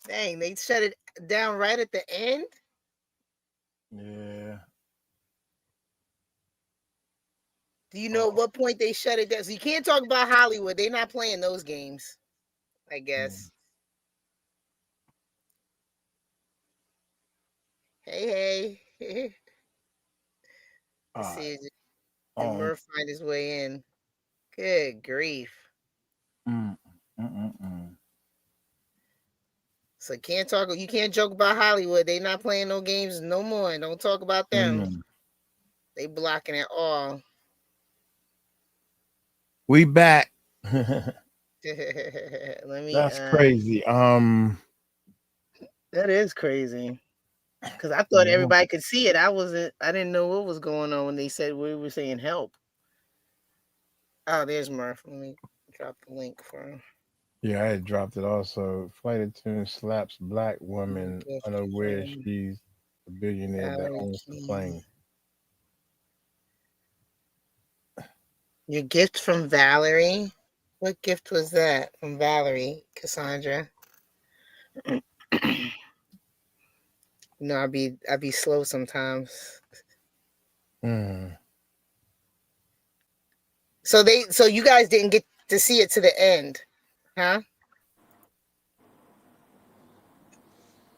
Dang, they shut it down right at the end. Yeah. Do you know at what point they shut it down? So you can't talk about Hollywood. They're not playing those games, I guess. Hey. Let's see. Did Murph find his way in? Good grief. So you can't joke about Hollywood. They not playing no games no more. Don't talk about them. They blocking it all. We back. That's crazy. That is crazy. Because I thought everybody could see it. I didn't know what was going on when they said we were saying help. Oh, there's Murph. Let me drop the link for him. Yeah, I had dropped it also. Flight attendant slaps black woman unaware she's a billionaire that owns the plane. Your gift from Valerie? What gift was that from Valerie, Cassandra? No, I'd be slow sometimes. So you guys didn't get to see it to the end, huh?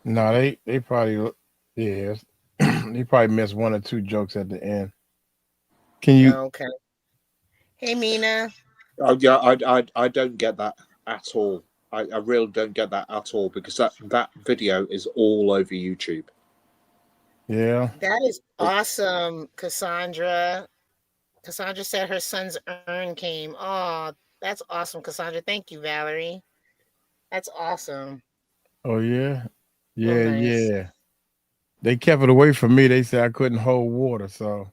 No, they probably they probably missed one or two jokes at the end. Can you? Okay. Hey, Mina. Oh yeah, I don't get that at all. I really don't get that at all because that video is all over YouTube. Yeah. That is awesome, Cassandra. Cassandra said her son's urn came. Oh, that's awesome, Cassandra. Thank you, Valerie. That's awesome. Oh, yeah? Yeah, oh, nice. Yeah. They kept it away from me. They said I couldn't hold water, so.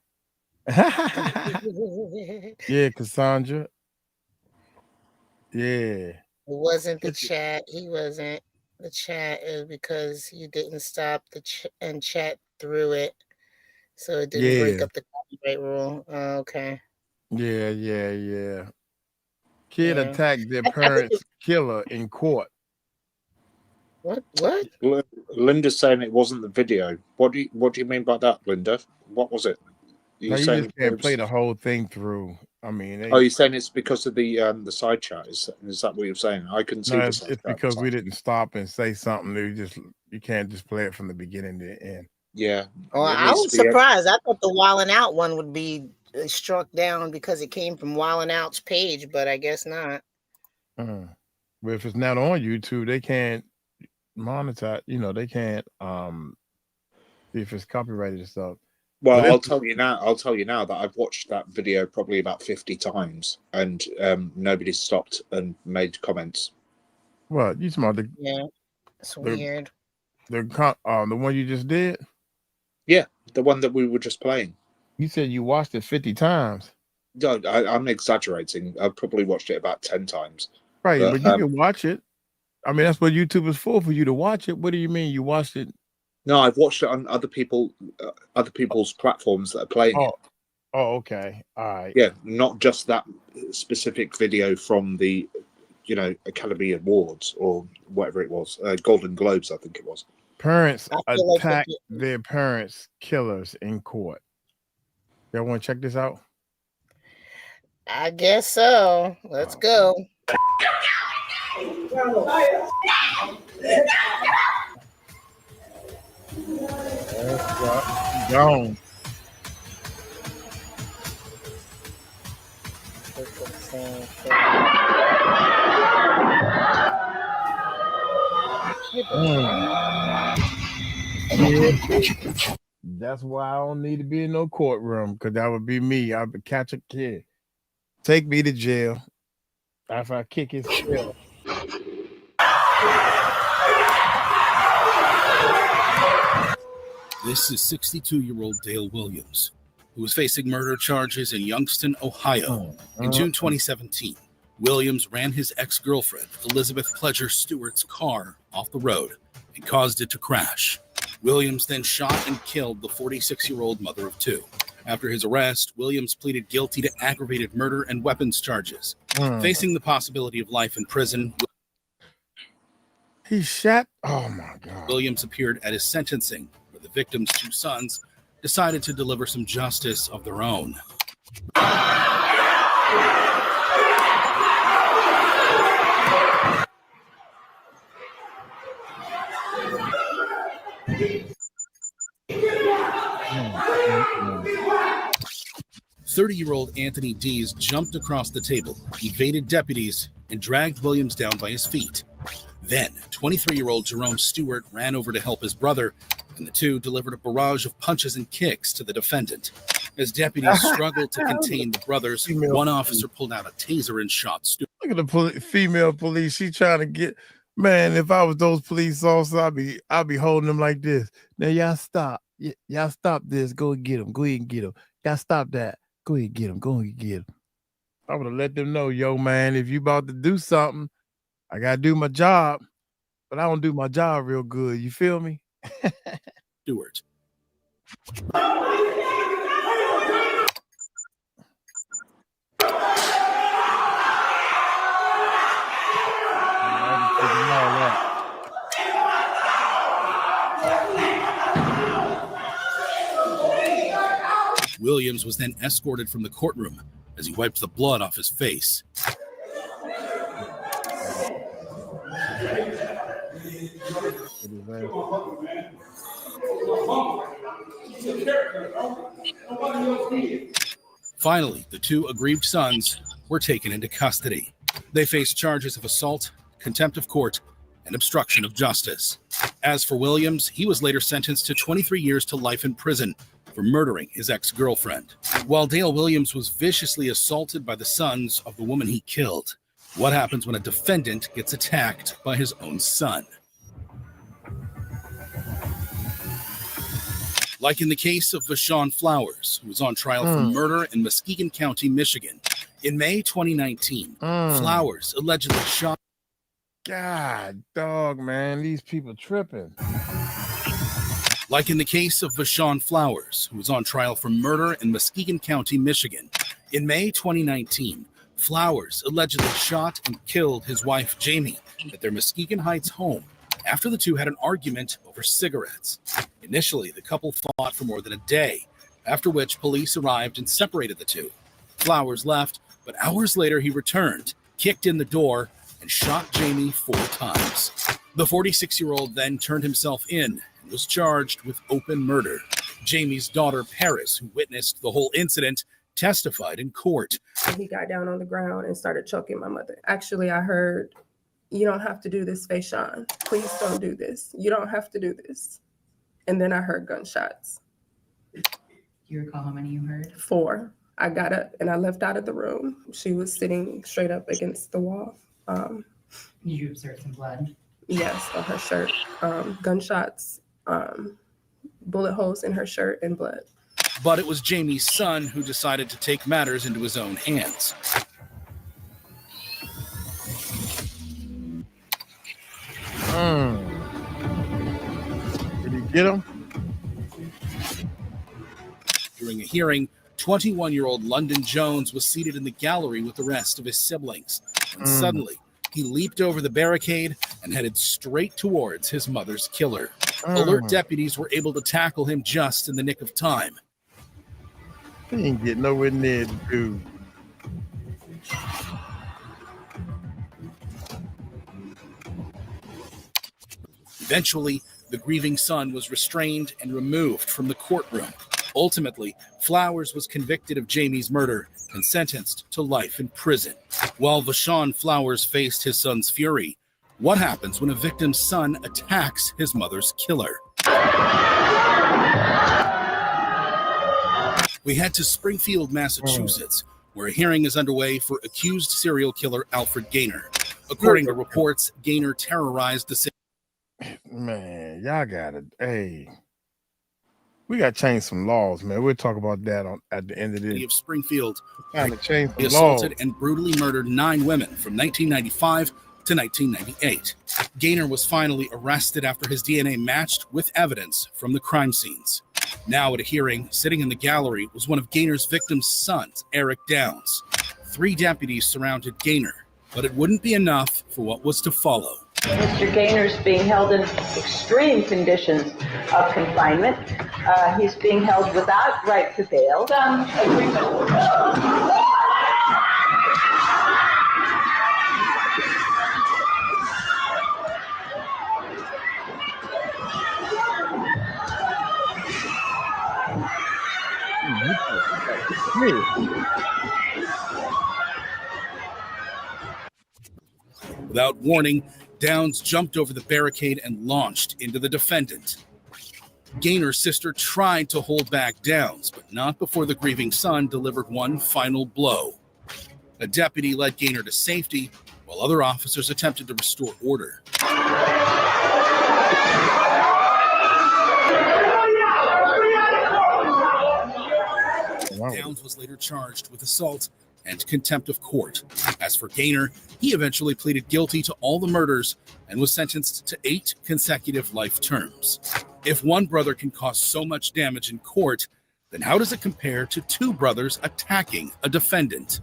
Yeah, Cassandra. Yeah. It wasn't the chat. He wasn't. The chat is because you didn't stop and chat through it. So it didn't break up the copyright rule. Oh, okay. Yeah. Kid attacked their parents' killer in court. What? Linda's saying it wasn't the video. What do you mean by that, Linda? What was it? You just can't play the whole thing through. I mean, you're saying it's because of the side chat? Is that what you're saying? I couldn't see the side chat. It's because we didn't stop and say something. You can't just play it from the beginning to the end. Yeah. Oh, I was surprised. I thought the Wildin' Out one would be struck down because it came from Wildin' Out's page, but I guess not. But if it's not on YouTube, they can't monetize. They can't see if it's copyrighted and stuff. Well, I'll tell you now that I've watched that video probably about 50 times, and nobody stopped and made comments. What you talking about? It's weird. The one you just did? Yeah, the one that we were just playing. You said you watched it 50 times. No, I'm exaggerating. I've probably watched it about 10 times. Right, but you can watch it. I mean, that's what YouTube is for you to watch it. What do you mean you watched it? No, I've watched it on other people's platforms that are playing it. Oh, okay. All right. Yeah, not just that specific video from the, Academy Awards or whatever it was, Golden Globes, I think it was. Parents attack their parents' killers in court. Y'all want to check this out? I guess so. Let's go. Gone. That's why I don't need to be in no courtroom, because that would be me. I would catch a kid, take me to jail after I kick his tail. This is 62-year-old Dale Williams, who was facing murder charges in Youngstown, Ohio. In June 2017, Williams ran his ex-girlfriend, Elizabeth Pledger Stewart's car off the road and caused it to crash. Williams then shot and killed the 46-year-old mother of two. After his arrest, Williams pleaded guilty to aggravated murder and weapons charges, facing the possibility of life in prison. He shot. Oh my God. Williams appeared at his sentencing, where the victim's two sons decided to deliver some justice of their own. Mm. 30-year-old Anthony Dees jumped across the table, evaded deputies, and dragged Williams down by his feet. Then, 23-year-old Jerome Stewart ran over to help his brother, and the two delivered a barrage of punches and kicks to the defendant. As deputies struggled to contain the brothers, one officer pulled out a taser and shot Stewart. Look at the female police. She trying to get. Man, if I was those police officers, I'd be holding them like this. Now y'all stop. Y'all stop this. Go and get him. Go ahead and get him. Y'all stop that. Go ahead and get him. Go and get him. I would have let them know, yo, man, if you about to do something, I got to do my job, but I don't do my job real good. You feel me? Stewart. Williams was then escorted from the courtroom as he wiped the blood off his face. Finally, the two aggrieved sons were taken into custody. They faced charges of assault, contempt of court, and obstruction of justice. As for Williams, he was later sentenced to 23 years to life in prison for murdering his ex-girlfriend. While Dale Williams was viciously assaulted by the sons of the woman he killed, what happens when a defendant gets attacked by his own son? Like in the case of Vashon Flowers, who was on trial for murder in Muskegon County, Michigan. In May 2019, Flowers allegedly shot. God, dog, man, these people tripping. Like in the case of Vashon Flowers, who was on trial for murder in Muskegon County, Michigan. In May 2019, Flowers allegedly shot and killed his wife, Jamie, at their Muskegon Heights home after the two had an argument over cigarettes. Initially, the couple fought for more than a day, after which police arrived and separated the two. Flowers left, but hours later he returned, kicked in the door, and shot Jamie 4 times. The 46-year-old then turned himself in and was charged with open murder. Jamie's daughter, Paris, who witnessed the whole incident, testified in court. He got down on the ground and started choking my mother. Actually, I heard, "You don't have to do this, Vashon. Please don't do this. You don't have to do this." And then I heard gunshots. Do you recall how many you heard? 4. I got up and I left out of the room. She was sitting straight up against the wall. Did you observe some blood? Yes, on her shirt. Gunshots, bullet holes in her shirt, and blood. But it was Jamie's son who decided to take matters into his own hands. Did he get him? During a hearing, 21-year-old London Jones was seated in the gallery with the rest of his siblings. And suddenly, he leaped over the barricade and headed straight towards his mother's killer. Alert deputies were able to tackle him just in the nick of time. He ain't getting nowhere near the dude. Eventually, the grieving son was restrained and removed from the courtroom. Ultimately, Flowers was convicted of Jamie's murder and sentenced to life in prison. While Vashon Flowers faced his son's fury, what happens when a victim's son attacks his mother's killer? We head to Springfield, Massachusetts, where a hearing is underway for accused serial killer Alfred Gaynor. According to reports, Gaynor terrorized the city. Man, y'all gotta, we gotta change some laws, man. We'll talk about that at the end of this. Of Springfield. Trying to change He some laws. assaulted and brutally murdered 9 women from 1995 to 1998. Gaynor was finally arrested after his DNA matched with evidence from the crime scenes. Now at a hearing, sitting in the gallery was one of Gaynor's victim's sons, Eric Downs. 3 deputies surrounded Gaynor, but it wouldn't be enough for what was to follow. Mr. Gaynor is being held in extreme conditions of confinement. He's being held without right to bail. Without warning, Downs jumped over the barricade and launched into the defendant. Gaynor's sister tried to hold back Downs, but not before the grieving son delivered one final blow. A deputy led Gaynor to safety, while other officers attempted to restore order. Downs was later charged with assault and contempt of court. As for Gaynor, he eventually pleaded guilty to all the murders and was sentenced to 8 consecutive life terms. If one brother can cause so much damage in court, then how does it compare to 2 brothers attacking a defendant?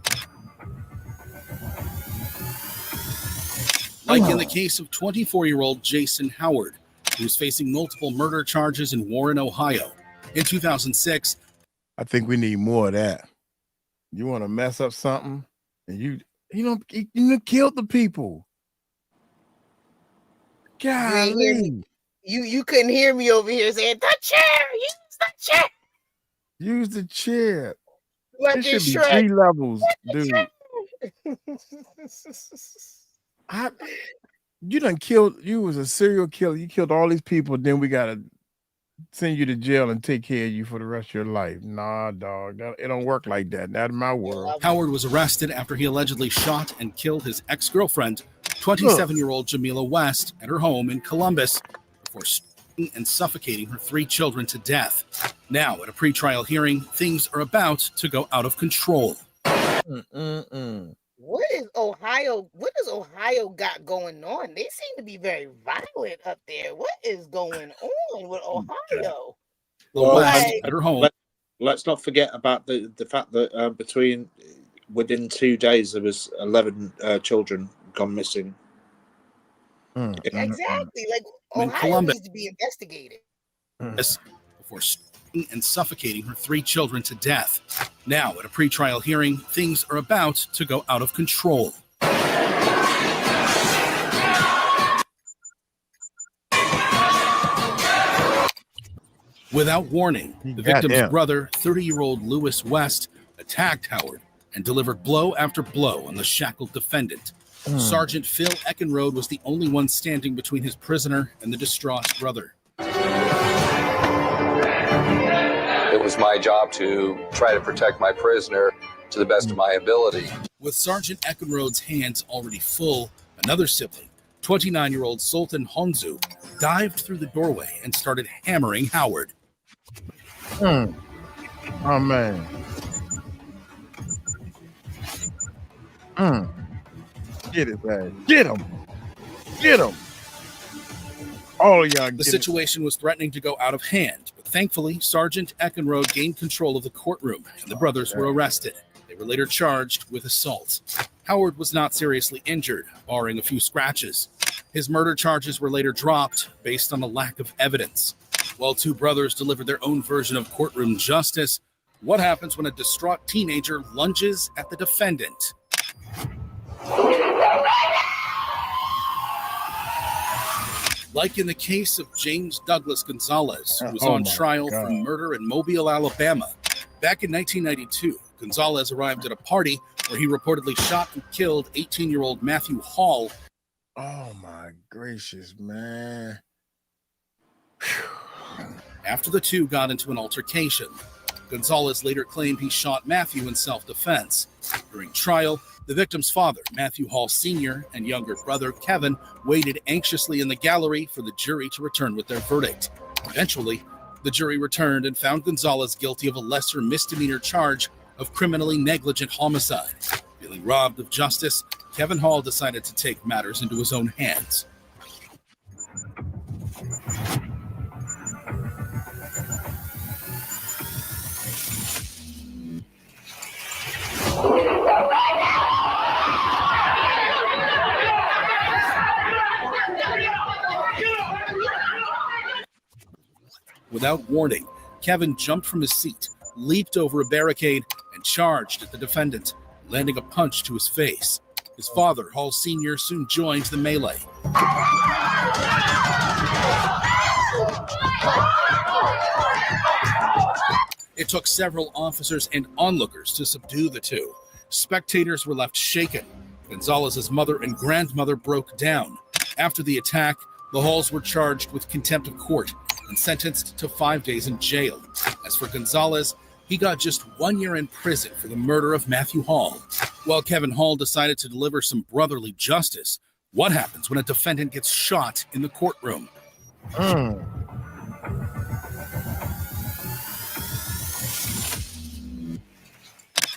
Like in the case of 24-year-old Jason Howard, who was facing multiple murder charges in Warren, Ohio. In 2006, I think we need more of that. You want to mess up something, and you killed the people. Golly. You couldn't hear me over here saying, the chair, use the chair. Use the chair. Like There should be 3 levels, dude. You was a serial killer. You killed all these people, then we got to send you to jail and take care of you for the rest of your life. Nah, dog. It don't work like that. Not in my world. Howard was arrested after he allegedly shot and killed his ex-girlfriend, 27-year-old Jamila West, at her home in Columbus before shooting and suffocating her 3 children to death. Now, at a pretrial hearing, things are about to go out of control. What does Ohio got going on? They seem to be very violent up there. What is going on with Ohio? Well, at her home. Let's not forget about the fact that within 2 days there was 11 children gone missing. Exactly. Like Ohio needs to be investigated. Before shooting and suffocating her 3 children to death. Now, at a pretrial hearing, things are about to go out of control. Without warning, the victim's brother, 30-year-old Lewis West, attacked Howard and delivered blow after blow on the shackled defendant. Sergeant Phil Eckenrode was the only one standing between his prisoner and the distraught brother. It was my job to try to protect my prisoner to the best of my ability. With Sergeant Eckenrode's hands already full, another sibling, 29-year-old Sultan Honzu, dived through the doorway and started hammering Howard. Oh, man. Get it, man. Get him. Get him. All of y'all. The situation was threatening to go out of hand, but thankfully, Sergeant Eckenrode gained control of the courtroom, and the brothers were arrested. They were later charged with assault. Howard was not seriously injured, barring a few scratches. His murder charges were later dropped based on a lack of evidence. While 2 brothers delivered their own version of courtroom justice, what happens when a distraught teenager lunges at the defendant? Like in the case of James Douglas Gonzalez, who was on trial for murder in Mobile, Alabama. Back in 1992, Gonzalez arrived at a party where he reportedly shot and killed 18-year-old Matthew Hall. Oh, my gracious, man. After the 2 got into an altercation, Gonzalez later claimed he shot Matthew in self-defense. During trial, the victim's father, Matthew Hall Sr., and younger brother, Kevin, waited anxiously in the gallery for the jury to return with their verdict. Eventually, the jury returned and found Gonzalez guilty of a lesser misdemeanor charge of criminally negligent homicide. Feeling robbed of justice, Kevin Hall decided to take matters into his own hands. Without warning, Kevin jumped from his seat, leaped over a barricade, and charged at the defendant, landing a punch to his face. His father, Hall Sr., soon joins the melee. It took several officers and onlookers to subdue the two. Spectators were left shaken. Gonzalez's mother and grandmother broke down. After the attack, the Halls were charged with contempt of court and sentenced to 5 days in jail. As for Gonzalez, he got just 1 year in prison for the murder of Matthew Hall. While Kevin Hall decided to deliver some brotherly justice, what happens when a defendant gets shot in the courtroom?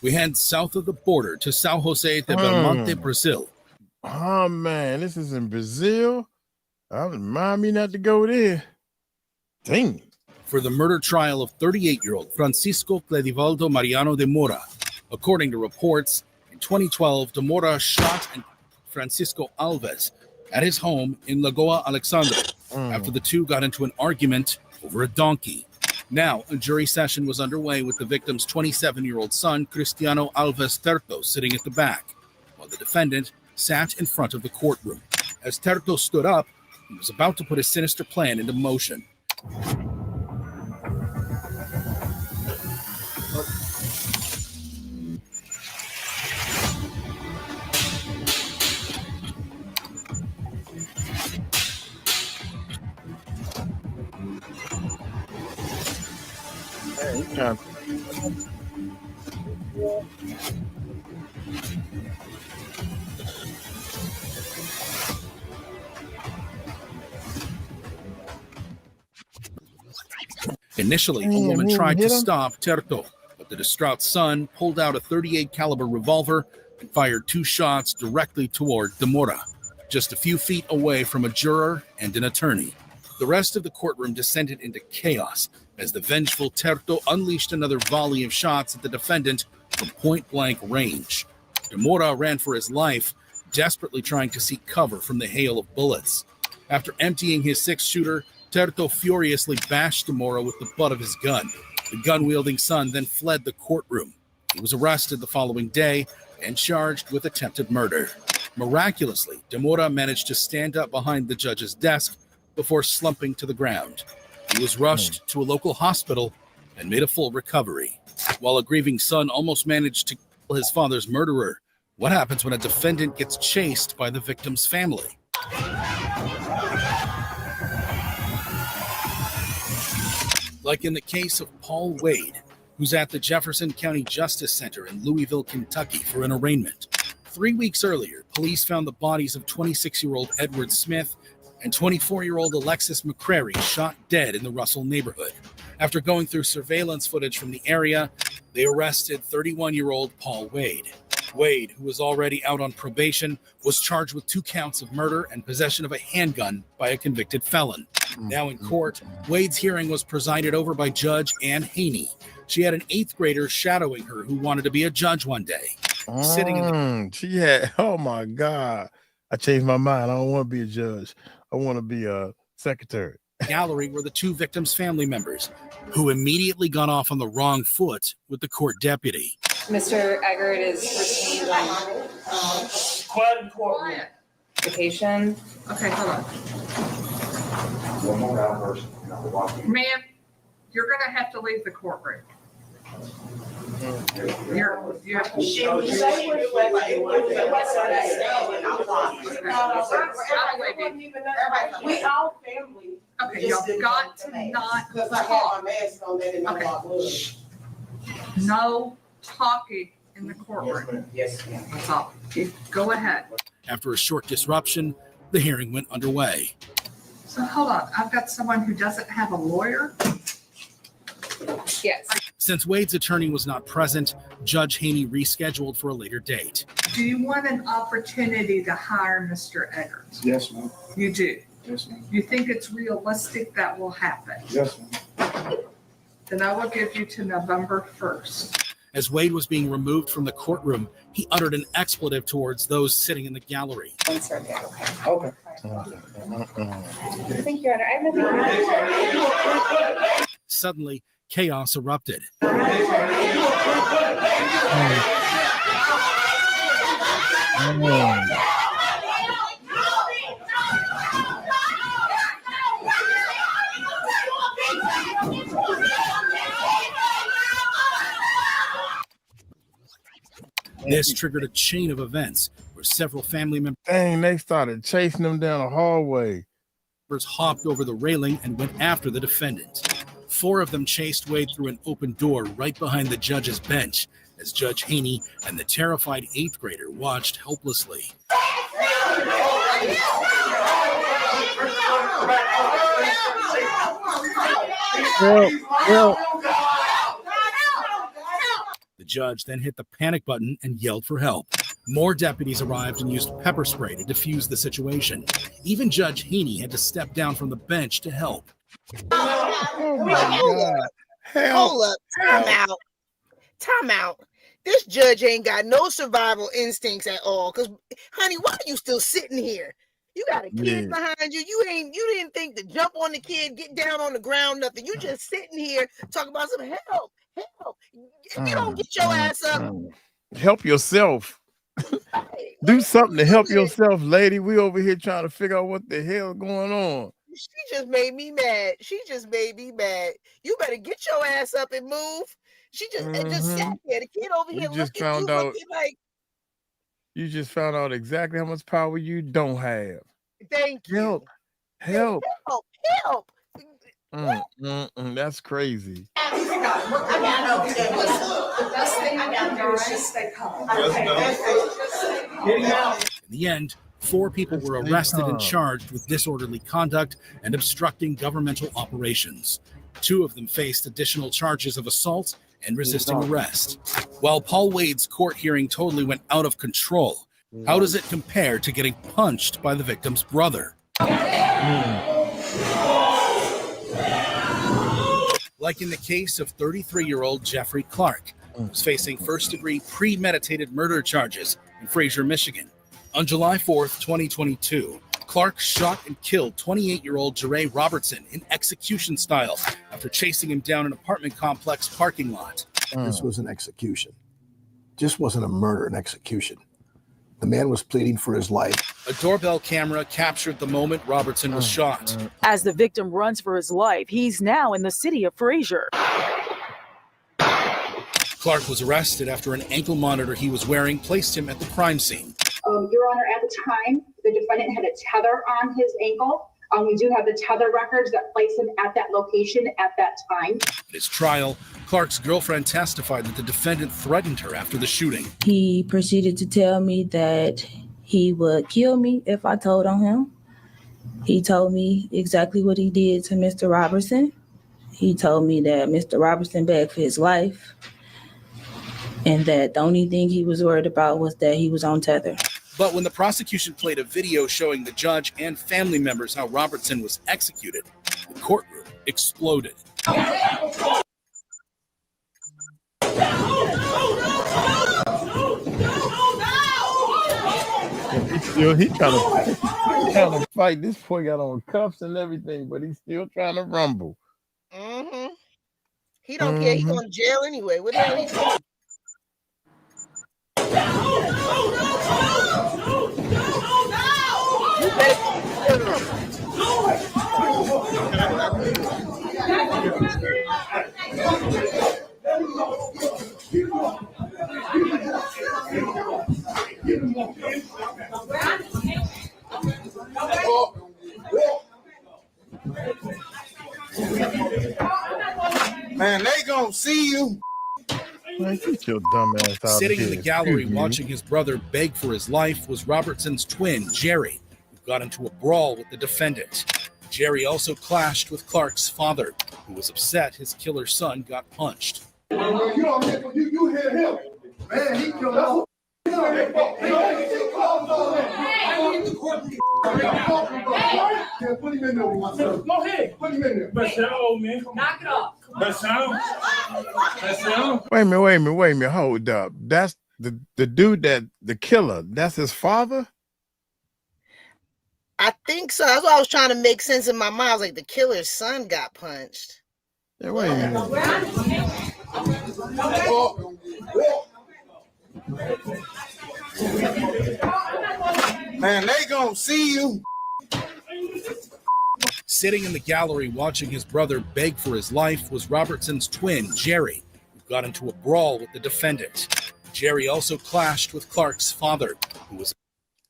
We head south of the border to São José de Belmonte, Brazil. Oh, man, this is in Brazil? Remind me not to go there. Dang. For the murder trial of 38-year-old Francisco Cledivaldo Mariano de Moura. According to reports, in 2012, de Moura shot Francisco Alves at his home in Lagoa Alexandre after the two got into an argument over a donkey. Now, a jury session was underway with the victim's 27-year-old son, Cristiano Alves Tirto, sitting at the back, while the defendant sat in front of the courtroom. As Tirto stood up, he was about to put his sinister plan into motion. Initially, a woman tried to stop Tirto, but the distraught son pulled out a .38 caliber revolver and fired 2 shots directly toward de Moura, just a few feet away from a juror and an attorney. The rest of the courtroom descended into chaos as the vengeful Tirto unleashed another volley of shots at the defendant from point-blank range. De Moura ran for his life, desperately trying to seek cover from the hail of bullets. After emptying his 6-shooter, Tirto furiously bashed de Moura with the butt of his gun. The gun-wielding son then fled the courtroom. He was arrested the following day and charged with attempted murder. Miraculously, de Moura managed to stand up behind the judge's desk before slumping to the ground. He was rushed to a local hospital and made a full recovery. While a grieving son almost managed to kill his father's murderer, what happens when a defendant gets chased by the victim's family? Like in the case of Paul Wade, who's at the Jefferson County Justice Center in Louisville, Kentucky for an arraignment. 3 weeks earlier, police found the bodies of 26-year-old Edward Smith and 24-year-old Alexis McCrary shot dead in the Russell neighborhood. After going through surveillance footage from the area, they arrested 31-year-old Paul Wade. Wade, who was already out on probation, was charged with 2 counts of murder and possession of a handgun by a convicted felon. Now in court, Wade's hearing was presided over by Judge Ann Haney. She had an 8th grader shadowing her who wanted to be a judge one day. Sitting in the she had, oh my God. I changed my mind. I don't want to be a judge. I want to be a secretary. Gallery were the 2 victims' family members, who immediately got off on the wrong foot with the court deputy. Mr. Eggert is retained on vacation. Okay, hold on. One more outburst. Ma'am, you're going to have to leave the courtroom. We all family. Okay, y'all got to not talk. Okay. No talking in the courtroom. Yes, ma'am. That's all. Go ahead. After a short disruption, the hearing went underway. So hold on. I've got someone who doesn't have a lawyer. Yes. Since Wade's attorney was not present, Judge Haney rescheduled for a later date. Do you want an opportunity to hire Mr. Eggert? Yes, ma'am. You do. Yes, ma'am. You think it's realistic that will happen? Yes, ma'am. Then I will give you to November 1st. As Wade was being removed from the courtroom, he uttered an expletive towards those sitting in the gallery. Okay. Thank you, Your Honor. I have nothing. Suddenly, chaos erupted. This triggered a chain of events where several family members they started chasing them down the hallway. Hopped over the railing and went after the defendant. 4 of them chased Wade through an open door right behind the judge's bench as Judge 𝗗𝗎🗓 and the terrified 8th grader watched helplessly. The judge then hit the panic button and yelled for help. More deputies arrived and used pepper spray to defuse the situation. Even Judge 𝗗𝗎🗓 had to step down from the bench to help. Oh my God. Hold up. Time out. This judge ain't got no survival instincts at all. Because, honey, why are you still sitting here? You got a kid behind you. You didn't think to jump on the kid, get down on the ground, nothing. You just sitting here talking about some help. If you don't get your ass up. Help yourself. Do something to help yourself, lady. We over here trying to figure out what the hell going on. She just made me mad. You better get your ass up and move. She just sat there. The kid over here looking like. You just found out exactly how much power you don't have. Thank you. Help. Help. That's crazy. The best thing I can do is just stay calm. In the end, 4 people were arrested and charged with disorderly conduct and obstructing governmental operations. 2 of them faced additional charges of assault and resisting arrest. While Paul Wade's court hearing totally went out of control, how does it compare to getting punched by the victim's brother? Like in the case of 33-year-old Jeffrey Clark, who was facing first-degree premeditated murder charges in Fraser, Michigan. On July 4th, 2022, Clark shot and killed 28-year-old 𝗟𝗓𝗄 Robertson in execution style after chasing him down an apartment complex parking lot. This was an execution. Just wasn't a murder, an execution. The man was pleading for his life. A doorbell camera captured the moment Robertson was shot. As the victim runs for his life, he's now in the city of Fraser. Clark was arrested after an ankle monitor he was wearing placed him at the crime scene. Your Honor, at the time, the defendant had a tether on his ankle. We do have the tether records that place him at that location at that time. At his trial, Clark's girlfriend testified that the defendant threatened her after the shooting. He proceeded to tell me that he would kill me if I told on him. He told me exactly what he did to Mr. Robertson. He told me that Mr. Robertson begged for his life and that the only thing he was worried about was that he was on tether. But when the prosecution played a video showing the judge and family members how Robertson was executed, the courtroom exploded. He trying to fight. This boy got on cuffs and everything, but he's still trying to rumble. He don't care. He going to jail anyway. What the hell he doing? Man, they gonna see you. Man, get your dumb ass out Sitting of in here. the gallery watching his brother beg for his life was Robertson's twin, 𝗟𝗓𝗓, who got into a brawl with the defendant. 𝗟𝗓𝗓 also clashed with Clark's father, who was upset his killer son got punched. You hear him. Man, he killed us. Put him in there with myself. Go ahead. Put him in there. But that old man, knock it off. Wait a minute. Hold up. That's the dude that the killer. That's his father. I think so. That's what I was trying to make sense in my mind. I was like, the killer's son got punched. Yeah, wait a minute. Man, they gonna see you. Sitting in the gallery watching his brother beg for his life was Robertson's twin, Jerry, who got into a brawl with the defendant. Jerry also clashed with Clark's father, who was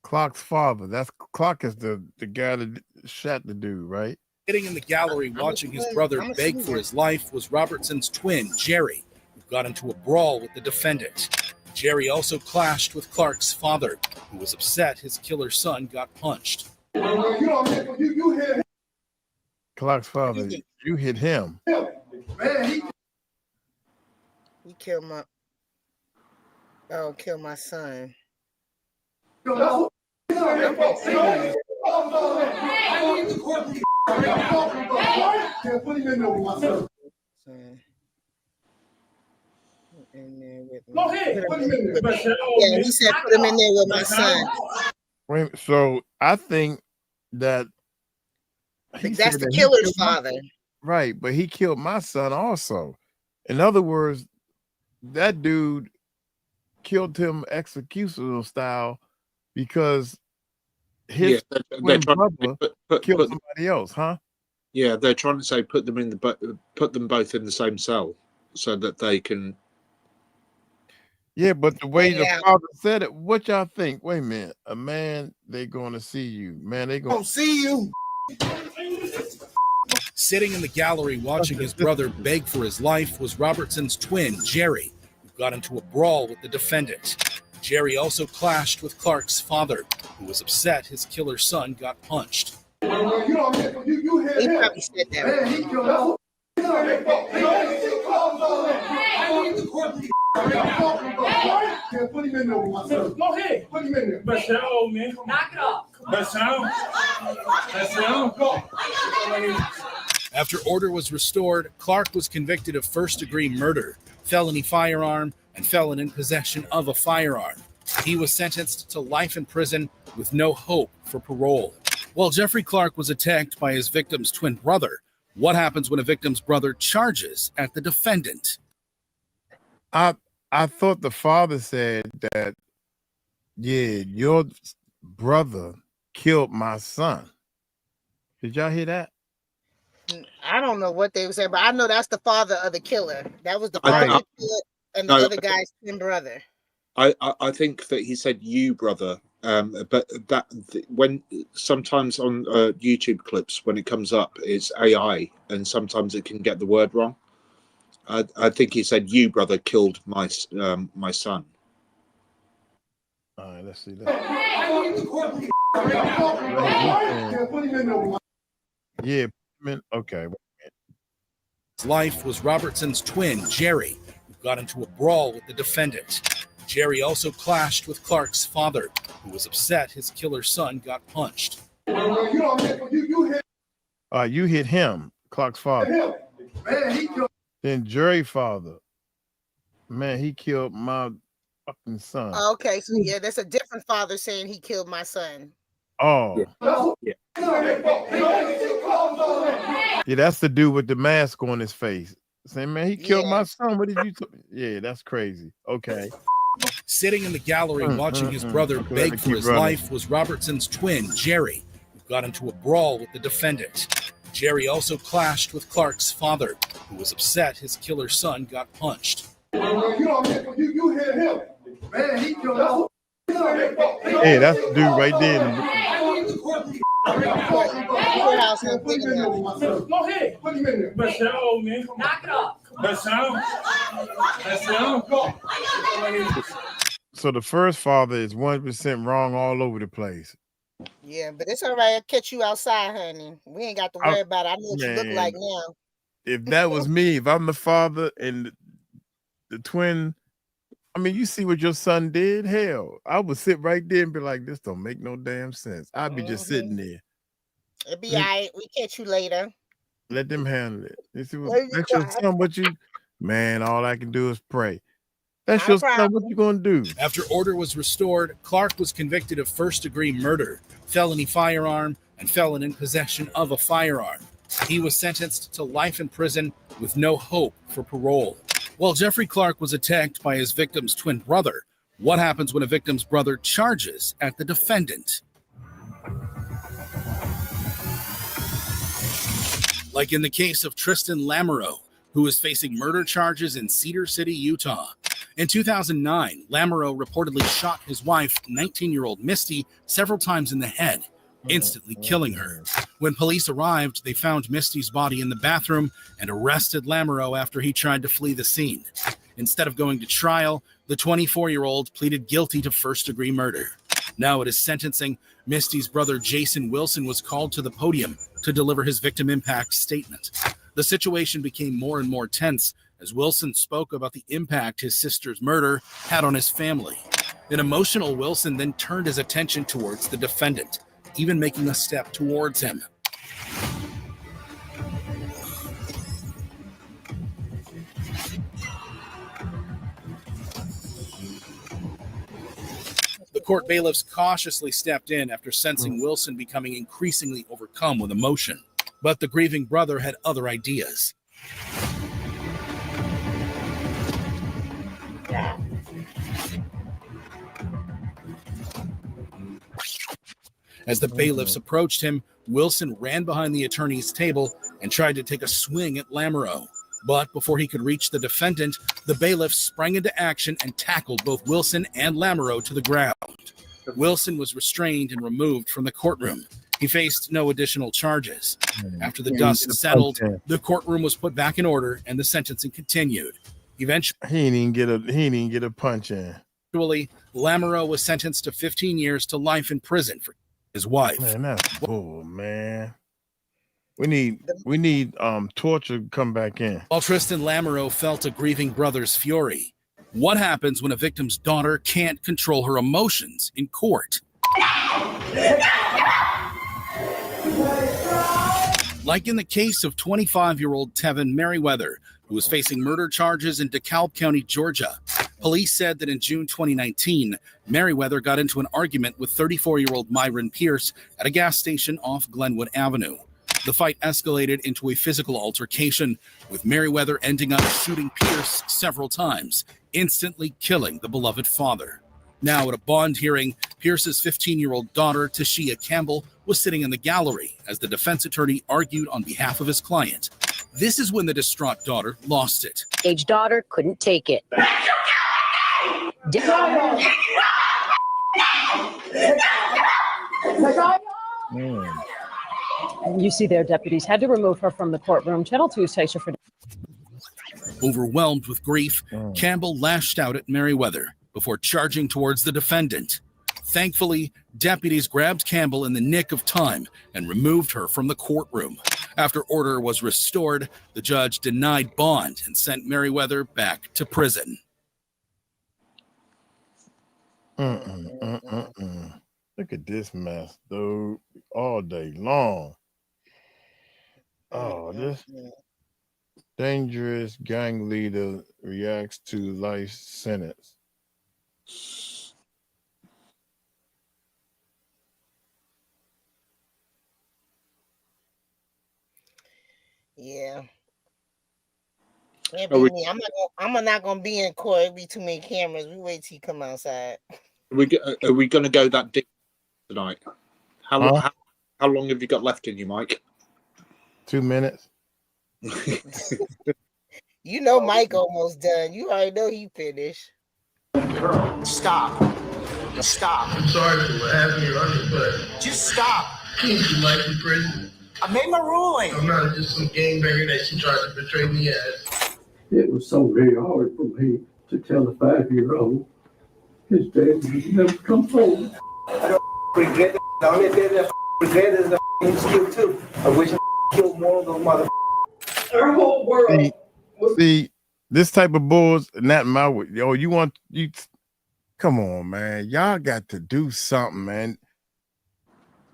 Clark's father. That's Clark is the guy that shot the dude, right? sitting in the gallery watching his brother beg for his life was Robertson's twin, Jerry, who got into a brawl with the defendant. Jerry also clashed with Clark's father, who was upset his killer son got punched. You hit him. Clark's father. You hit him. Man, He killed my. Oh, killed my son. Go ahead. Yeah, he said put him in there with my son. Wait, so I think that That's the killer's father. Right, but he killed my son also. In other words, that dude killed him executional style because his twin brother killed somebody else, huh? Yeah, they're trying to say put them both in the same cell so that they can. Yeah, but the way the father said it, what y'all think? Wait a minute, a man, they gonna see you, man. They gonna see you. Sitting in the gallery watching his brother beg for his life was Robertson's twin, Jerry, who got into a brawl with the defendant. Jerry also clashed with Clark's father, who was upset his killer son got punched. He probably said that. Put him in there with my son. Go ahead. Put him in there. Vashon, man. Knock it off. Vashon. After order was restored, Clark was convicted of first-degree murder, felony firearm, and felon in possession of a firearm. He was sentenced to life in prison with no hope for parole. While Jeffrey Clark was attacked by his victim's twin brother, what happens when a victim's brother charges at the defendant? I thought the father said that, yeah, your brother killed my son. Did y'all hear that? I don't know what they were saying, but I know that's the father of the killer. That was the father of the killer and the other guy's twin brother. I think that he said you brother, but when sometimes on YouTube clips when it comes up it's AI and sometimes it can get the word wrong. I think he said you brother killed my son. All right, let's see that. Yeah, okay. His life was Robertson's twin, Jerry, who got into a brawl with the defendant. Jerry also clashed with Clark's father, who was upset his killer son got punched. You hit him, Clark's father. Then Jerry's father. Man, he killed my fucking son. Okay, so yeah, that's a different father saying he killed my son. Oh. Yeah. Yeah, that's the dude with the mask on his face. Saying, man, he killed my son. What did you Yeah, that's crazy. Okay. Sitting in the gallery watching his brother beg for his life was Robertson's twin, Jerry, who got into a brawl with the defendant. Jerry also clashed with Clark's father, who was upset his killer son got punched. You hit him. Man, he killed Hey, that's the dude right there. Go ahead. Put him in there. Vashon, man. Knock it off. So the first father is 100% wrong all over the place. Yeah, but it's all right. I'll catch you outside, honey. We ain't got to worry about it. I know what you look like now. If that was me, if I'm the father and the twin, I mean, you see what your son did? Hell, I would sit right there and be like, this don't make no damn sense. I'd be just sitting there. It'll be all right. We catch you later. Let them handle it. This is Let me that's your cry. son. What you, man? All I can do is pray. That's Not a your son. What problem. you gonna do? After order was restored, Clark was convicted of first-degree murder, felony firearm, and felon in possession of a firearm. He was sentenced to life in prison with no hope for parole. While Jeffrey Clark was attacked by his victim's twin brother, what happens when a victim's brother charges at the defendant? Like in the case of Tristan Lamoreaux, who is facing murder charges in Cedar City, Utah. In 2009, Lamoreaux reportedly shot his wife, 19-year-old Misty, several times in the head, instantly killing her. When police arrived, they found Misty's body in the bathroom and arrested Lamoreaux after he tried to flee the scene. Instead of going to trial, the 24-year-old pleaded guilty to first-degree murder. Now at his sentencing, Misty's brother Jason Wilson was called to the podium to deliver his victim impact statement. The situation became more and more tense as Wilson spoke about the impact his sister's murder had on his family. An emotional Wilson then turned his attention towards the defendant, even making a step towards him. The court bailiffs cautiously stepped in after sensing Wilson becoming increasingly overcome with emotion. But the grieving brother had other ideas. As the bailiffs approached him, Wilson ran behind the attorney's table and tried to take a swing at Lamoreaux. But before he could reach the defendant, the bailiff sprang into action and tackled both Wilson and Lamoreaux to the ground. Wilson was restrained and removed from the courtroom. He faced no additional charges. After the dust settled, the courtroom was put back in order and the sentencing continued. Eventually, he didn't even get a punch in. Lamoreaux was sentenced to 15 years to life in prison for his wife. Man, that's bull, man. We need torture to come back in. While Tristan Lamoreaux felt a grieving brother's fury, what happens when a victim's daughter can't control her emotions in court? Like in the case of 25-year-old Tevin Merryweather, who was facing murder charges in DeKalb County, Georgia. Police said that in June 2019, Merryweather got into an argument with 34-year-old Myron Pierce at a gas station off Glenwood Avenue. The fight escalated into a physical altercation, with Merryweather ending up shooting Pierce several times, instantly killing the beloved father. Now at a bond hearing, Pierce's 15-year-old daughter, 𝗗𝗢𝗓 Campbell, was sitting in the gallery as the defense attorney argued on behalf of his client. This is when the distraught daughter lost it. Age daughter couldn't take it. You see there, deputies had to remove her from the courtroom. Channel 2's Taisha for. Overwhelmed with grief, Campbell lashed out at Merryweather before charging towards the defendant. Thankfully, deputies grabbed Campbell in the nick of time and removed her from the courtroom. After order was restored, the judge denied bond and sent Merryweather back to prison. Look at this mess, dude. All day long. Oh, this dangerous gang leader reacts to life sentence. Yeah. I'm not gonna be in court. It'll be too many cameras. We wait till you come outside. Are we going to go that deep tonight? How long have you got left in you, Mike? 2 minutes. You know Mike almost done. You already know he finished. Stop. I'm sorry for what happened here, but Just stop. you life in prison. I made my ruling. I'm not just some gangbanger that she tried to betray me as. It was so very hard for me to tell a 5-year-old his dad would never come home. I don't regret that. The only thing that regret is that he's killed too. I wish I killed more of those mother. Our whole world. See, this type of bulls, not my way. Yo, you come on, man. Y'all got to do something, man.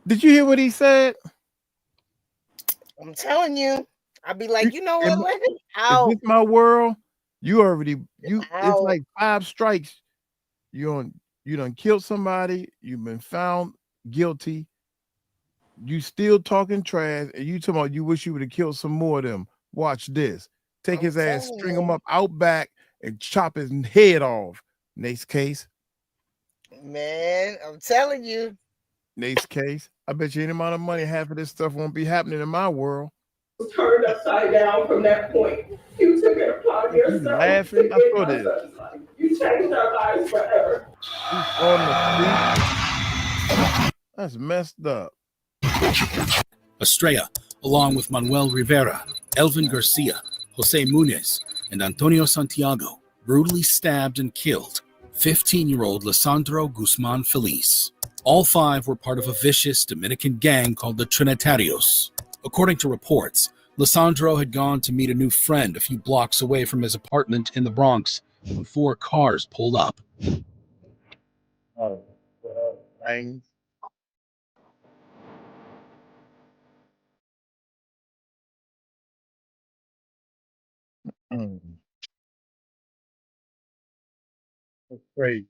Did you hear what he said? I'm telling you, I'd be like, you know what? Let him Is out. this my world? It's Out. like 5 strikes. You done killed somebody, you've been found guilty, you still talking trash, and you talking about you wish you would have killed some more of them. Watch this. Take his ass, string him up out back, and chop his head off. Next case. Man, I'm telling you. Next case. I bet you any amount of money, half of this stuff won't be happening in my world. Turned upside down from that point. You took it upon yourself. Laughing? I saw this. You changed our lives forever. On the street. That's messed up. Estrella, along with Manuel Rivera, Elvin Garcia, Jose Munez, and Antonio Santiago, brutally stabbed and killed 15-year-old Lesandro Guzman Feliz. All 5 were part of a vicious Dominican gang called the Trinitarios. According to reports, Lesandro had gone to meet a new friend a few blocks away from his apartment in the Bronx when 4 cars pulled up. Oh, thanks. That's great.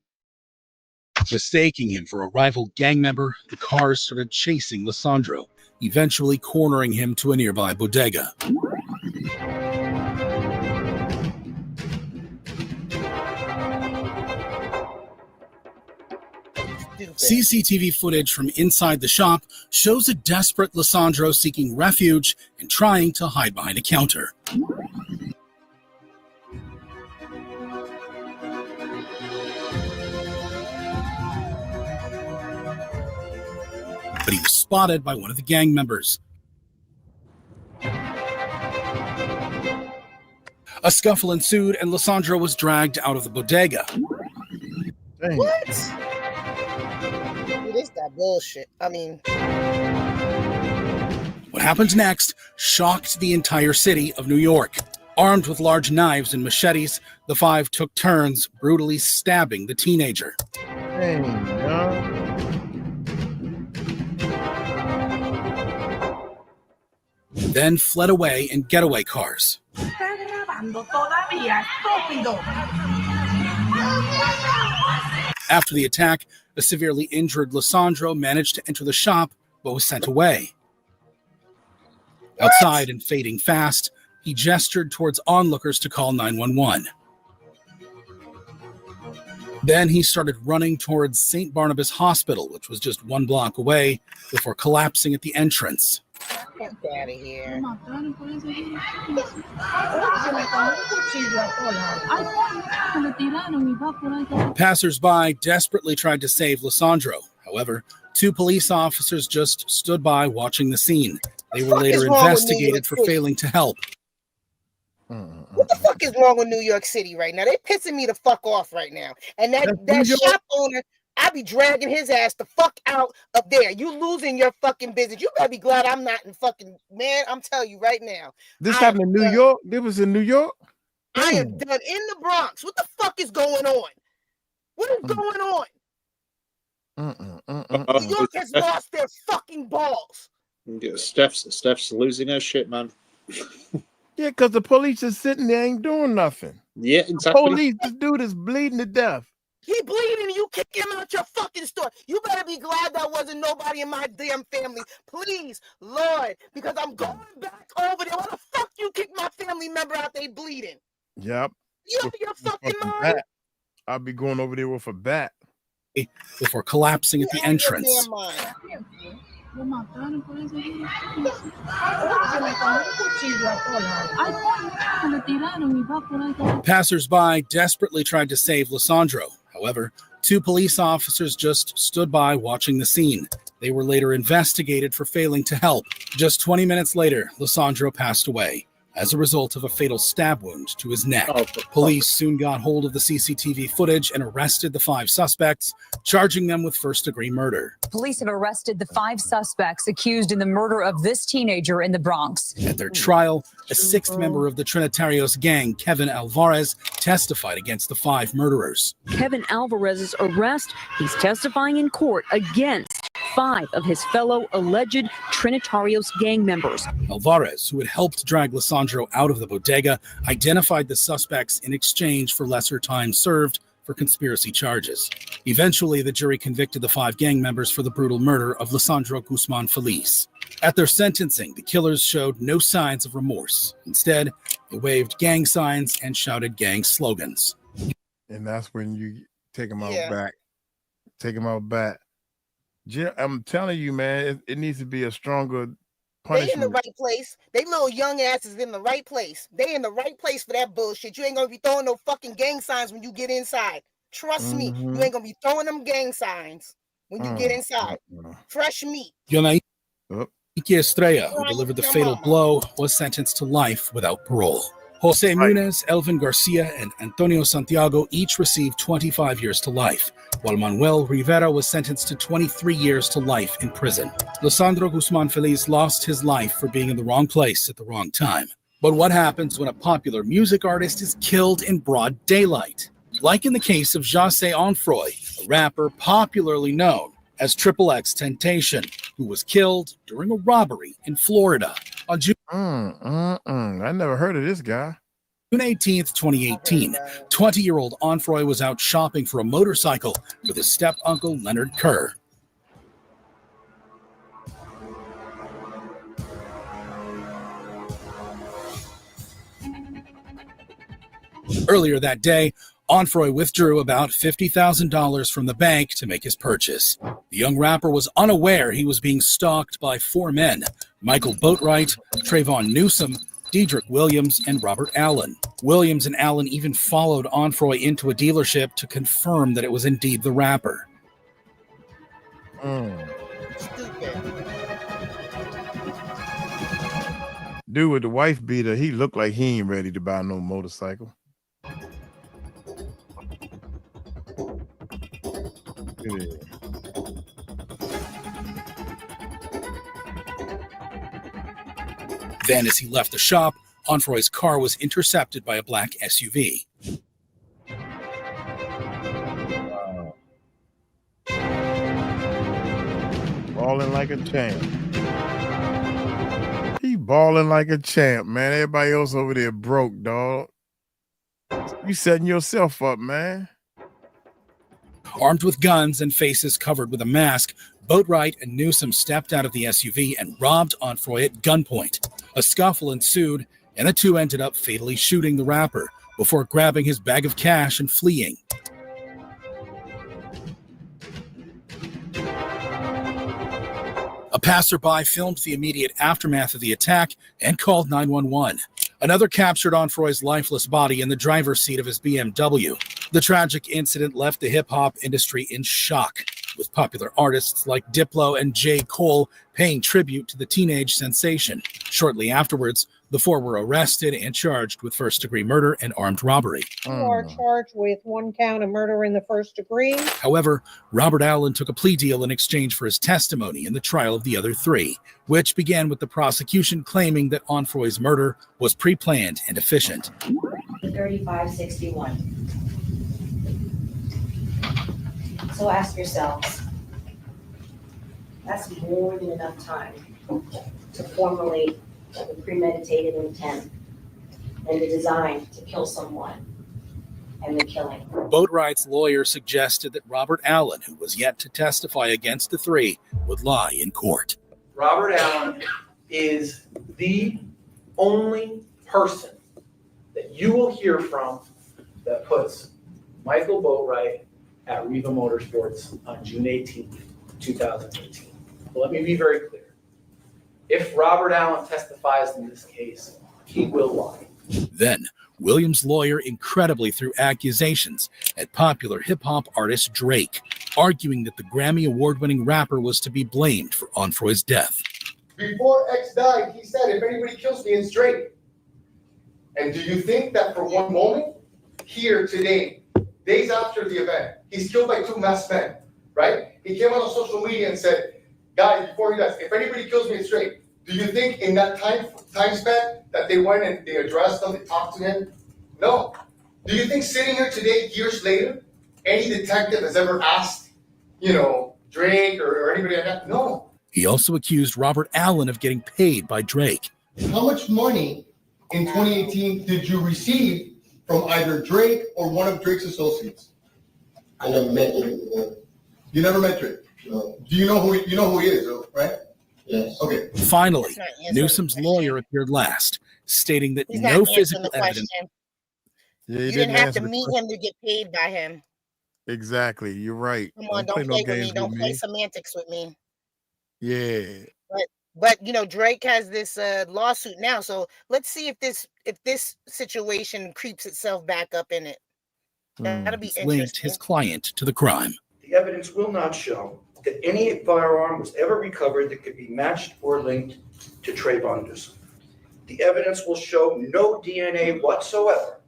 Mistaking him for a rival gang member, the cars started chasing Lesandro, eventually cornering him to a nearby bodega. CCTV footage from inside the shop shows a desperate Lesandro seeking refuge and trying to hide behind a counter. But he was spotted by one of the gang members. A scuffle ensued and Lesandro was dragged out of the bodega. Dang. What? Dude, this that bullshit. I mean, What happened next shocked the entire city of New York. Armed with large knives and machetes, the 5 took turns brutally stabbing the teenager. Dang, no. Then fled away in getaway cars. After the attack, a severely injured Lesandro managed to enter the shop but was sent away. Outside and fading fast, he gestured towards onlookers to call 911. Then he started running towards St. Barnabas Hospital, which was just 1 block away, before collapsing at the entrance. get out of here. Passers-by desperately tried to save Lesandro. However, 2 police officers just stood by watching the scene. They were later investigated for failing to help. What the fuck is wrong with New York City right now? They're pissing me the fuck off right now. And that shop owner, I be dragging his ass the fuck out of there. You losing your fucking business. You better be glad I'm not in fucking, man, I'm telling you right now. This happened in New York? It was in New York? I am done in the Bronx. What the fuck is going on? What is going on? New York has lost their fucking balls. Yeah, Steph's losing her shit, man. Yeah, because the police is sitting there, ain't doing nothing. Yeah, exactly. Police, this dude is bleeding to death. He bleeding and you kick him out your fucking store. You better be glad that wasn't nobody in my damn family. Please, Lord, because I'm going back over there. Why the fuck you kick my family member out? They bleeding. Yep. You out of your fucking mind? I'll be going over there with a bat. Before collapsing at the entrance. Passers-by desperately tried to save Lesandro. However, 2 police officers just stood by watching the scene. They were later investigated for failing to help. Just 20 minutes later, Lesandro passed away as a result of a fatal stab wound to his neck. Police soon got hold of the CCTV footage and arrested the 5 suspects, charging them with first-degree murder. Police have arrested the 5 suspects accused in the murder of this teenager in the Bronx. At their trial, a 6th member of the Trinitarios gang, Tevin Alvarez, testified against the 5 murderers. Tevin Alvarez's arrest, he's testifying in court against 5 of his fellow alleged Trinitarios gang members. Alvarez, who had helped drag Lesandro out of the bodega, identified the suspects in exchange for lesser time served for conspiracy charges. Eventually, the jury convicted the 5 gang members for the brutal murder of Lesandro Guzman Feliz. At their sentencing, the killers showed no signs of remorse. Instead, they waved gang signs and shouted gang slogans. And that's when you take them out back. Take them out back. I'm telling you, man, it needs to be a stronger punishment. They in the right place. They little young asses in the right place. They in the right place for that bullshit. You ain't gonna be throwing no fucking gang signs when you get inside. Trust me, you ain't gonna be throwing them gang signs when you get inside. Fresh meat. 𝗗𝗢𝗡𝗅𝗦, who delivered the fatal blow, was sentenced to life without parole. Jose Munez, Elvin Garcia, and Antonio Santiago each received 25 years to life, while Manuel Rivera was sentenced to 23 years to life in prison. Lesandro Guzman Feliz lost his life for being in the wrong place at the wrong time. But what happens when a popular music artist is killed in broad daylight? Like in the case of 𝗗𝗢𝗡𝗅𝗢𝗡, a rapper popularly known as 𝗕𝗟𝗡𝗡𝗡, who was killed during a robbery in Florida on June. I never heard of this guy. June 18th, 2018, 20-year-old 𝗟𝗡𝗡 was out shopping for a motorcycle with his step-uncle Leonard Kerr. Earlier that day, 𝗟𝗡𝗡 withdrew about $50,000 from the bank to make his purchase. The young rapper was unaware he was being stalked by 4 men: Michael Boatwright, Trayvon Newsome, Dedrick Williams, and Robert Allen. Williams and Allen even followed 𝗟𝗡𝗡 into a dealership to confirm that it was indeed the rapper. Dude with the wife beater, he looked like he ain't ready to buy no motorcycle. Then, as he left the shop, 𝗟𝗡𝗡's car was intercepted by a black SUV. Balling like a champ. He balling like a champ, man. Everybody else over there broke, dog. You setting yourself up, man. Armed with guns and faces covered with a mask, Boatwright and Newsome stepped out of the SUV and robbed 𝗟𝗡𝗡 at gunpoint. A scuffle ensued, and the two ended up fatally shooting the rapper before grabbing his bag of cash and fleeing. A passerby filmed the immediate aftermath of the attack and called 911. Another captured 𝗟𝗡𝗡's lifeless body in the driver's seat of his BMW. The tragic incident left the hip-hop industry in shock, with popular artists like Diplo and J. Cole paying tribute to the teenage sensation. Shortly afterwards, the 4 were arrested and charged with first-degree murder and armed robbery. You are charged with 1 count of murder in the first degree. However, Robert Allen took a plea deal in exchange for his testimony in the trial of the other 3, which began with the prosecution claiming that 𝗟𝗡𝗡's murder was pre-planned and efficient. 3561. So ask yourselves, that's more than enough time to formulate the premeditated intent and the design to kill someone and the killing. Boatwright's lawyer suggested that Robert Allen, who was yet to testify against the 3, would lie in court. Robert Allen is the only person that you will hear from that puts Michael Boatwright at Riva Motorsports on June 18th, 2018. But let me be very clear. If Robert Allen testifies in this case, he will lie. Then, Williams' lawyer incredibly threw accusations at popular hip-hop artist Drake, arguing that the Grammy Award-winning rapper was to be blamed for 𝗟𝗡𝗡's death. Before X died, he said, if anybody kills me, it's Drake. And do you think that for one moment, here today, days after the event, he's killed by 2 masked men, right? He came out on social media and said, guys, before he dies, if anybody kills me, it's Drake. Do you think in that time span that they went and they addressed him, they talked to him? No. Do you think sitting here today, years later, any detective has ever asked, Drake or anybody like that. No. He also accused Robert Allen of getting paid by Drake. How much money in 2018 did you receive from either Drake or one of Drake's associates? I never met him. You never met Drake? No. Do you know who he is, though, right? Yes. Okay. Finally, Newsom's lawyer appeared last, stating that He's no not physical answering the evidence. question. Yeah, You didn't have to meet him to get paid by him. Exactly. You're right. Come on, don't play with me. Don't play semantics with me. Yeah. But you know, Drake has this lawsuit now, so let's see if this situation creeps itself back up in it. That'll be Linked interesting. his client to the crime. The evidence will not show that any firearm was ever recovered that could be matched or linked to 𝗕𝗟𝗡𝗞. The evidence will show no DNA whatsoever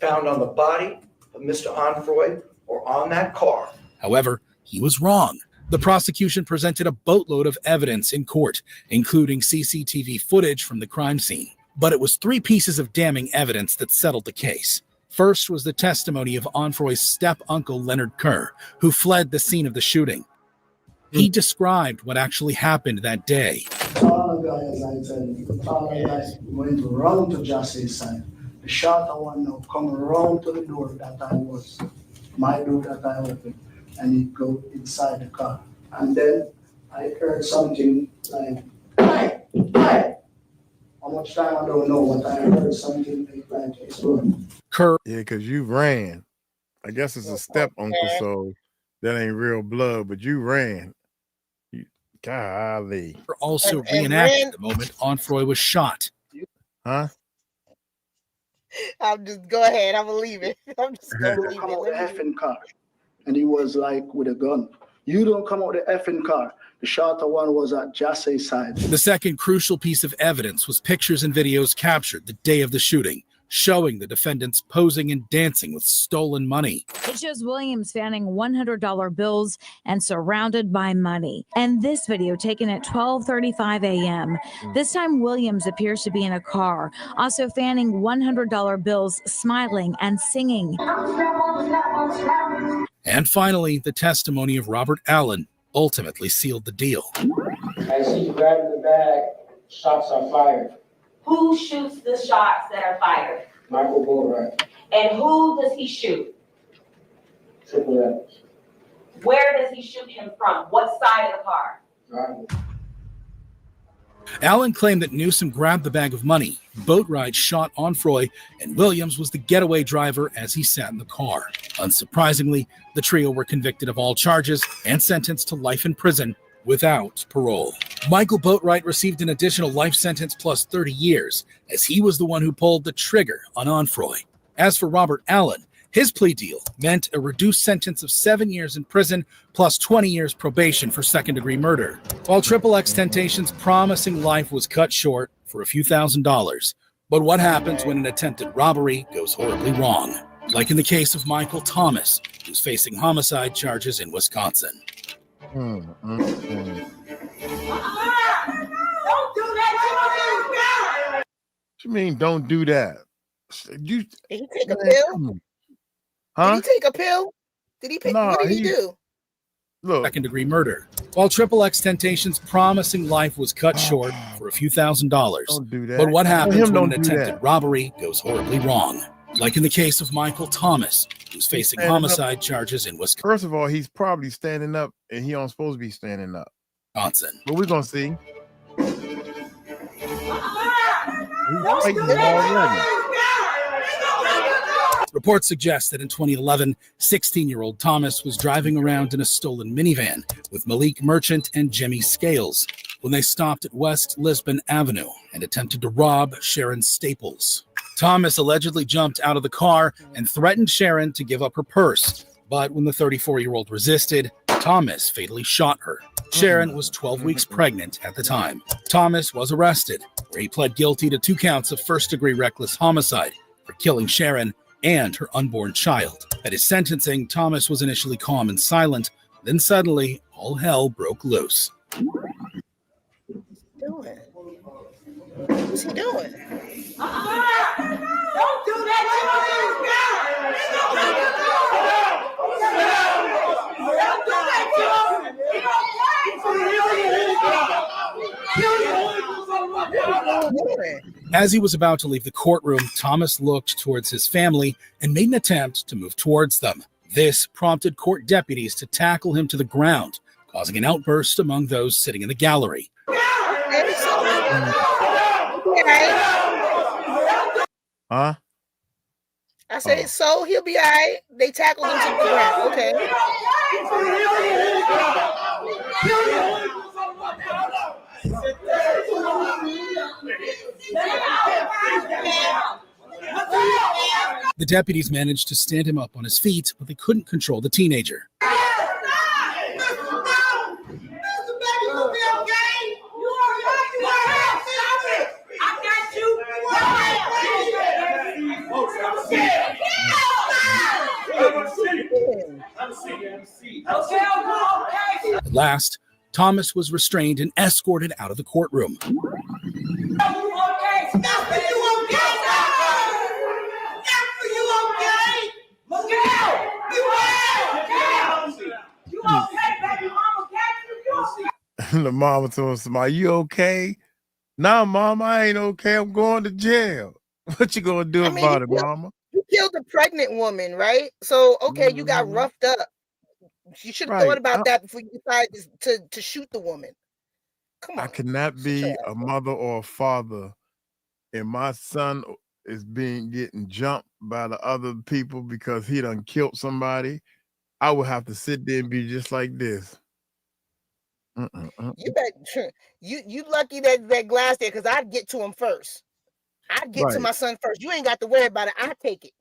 found on the body of Mr. Onfroy or on that car. However, he was wrong. The prosecution presented a boatload of evidence in court, including CCTV footage from the crime scene. But it was 3 pieces of damning evidence that settled the case. First was the testimony of Onfroy's step-uncle, Leonard 𝗑𝗏, who fled the scene of the shooting. He described what actually happened that day. All the guys, I tell you, all the guys went around to Jassay's side. The shot one now come around to the door that I was, my door that I opened, and he go inside the car. And then I heard something like, "Hi, hi." How much time I don't know, but I heard something like it's going. Yeah, because you ran. I guess it's a step uncle, so that ain't real blood, but you ran. Golly. Also reenacted the moment Onfroy was shot. Huh? I'll just go ahead. I'm gonna leave it. I'm just gonna leave Come out it. the effing car, and he was like with a gun. You don't come out the effing car. The shorter one was at Jassay's side. The second crucial piece of evidence was pictures and videos captured the day of the shooting, showing the defendants posing and dancing with stolen money. It shows Williams fanning $100 bills and surrounded by money. And this video taken at 12:35 a.m. This time Williams appears to be in a car, also fanning $100 bills, smiling and singing. And finally, the testimony of Robert Allen ultimately sealed the deal. I see you grabbing the bag, shots are fired. Who shoots the shots that are fired? Michael Boatwright, And who does he shoot? Triple X. Where does he shoot him from? What side of the car? Driving. Allen claimed that Newsom grabbed the bag of money, Boatwright shot Onfroy, and Williams was the getaway driver as he sat in the car. Unsurprisingly, the trio were convicted of all charges and sentenced to life in prison without parole. Michael Boatwright received an additional life sentence plus 30 years, as he was the one who pulled the trigger on Onfroy. As for Robert Allen, his plea deal meant a reduced sentence of 7 years in prison plus 20 years probation for second-degree murder, while 𝗕𝗟𝗡𝗏's promising life was cut short for a few $1,000s. But what happens when an attempted robbery goes horribly wrong? Like in the case of Michael Thomas, who's facing homicide charges in Wisconsin. Don't do that! What you mean, don't do that? You, Did he take a pill? Huh? Did he take a pill? Did he pick? No, What did he do? Look. Second-degree murder. While 𝗕𝗟𝗡𝗏's promising life was cut short for a few $1,000s. Don't do that. But what happens when an Don't do attempted that. robbery goes horribly wrong? Like in the case of Michael Thomas, who's facing standing homicide up. charges in Wisconsin. First of all, he's probably standing up, and he don't supposed to be standing up. But we're gonna see. He's fighting already. Reports suggest that in 2011, 16-year-old Thomas was driving around in a stolen minivan with Malik Merchant and Jimmy Scales when they stopped at West Lisbon Avenue and attempted to rob Sharon Staples. Thomas allegedly jumped out of the car and threatened Sharon to give up her purse. But when the 34-year-old resisted, Thomas fatally shot her. Sharon was 12 weeks pregnant at the time. Thomas was arrested, where he pled guilty to 2 counts of first-degree reckless homicide for killing Sharon and her unborn child. At his sentencing, Thomas was initially calm and silent. Then suddenly, all hell broke loose. What's he doing? Don't do that! As he was about to leave the courtroom, Thomas looked towards his family and made an attempt to move towards them. This prompted court deputies to tackle him to the ground, causing an outburst among those sitting in the gallery. Huh? I said, so he'll be all right. They tackled him to the ground. Okay. The deputies managed to stand him up on his feet, but they couldn't control the teenager. At last, Thomas was restrained and escorted out of the courtroom. The mama told somebody, "You okay?" "Nah, mama, I ain't okay. I'm going to jail." "What you gonna do about it, mama?" You killed a pregnant woman, right? So, okay, you got roughed up. You should have thought about that before you decided to shoot the woman. Come on. I cannot be a mother or a father, and my son is getting jumped by the other people because he done killed somebody. I would have to sit there and be just like this. You bet. You lucky that glass there, because I'd get to him first. I'd get to my son first. You ain't got to worry about it. I take it.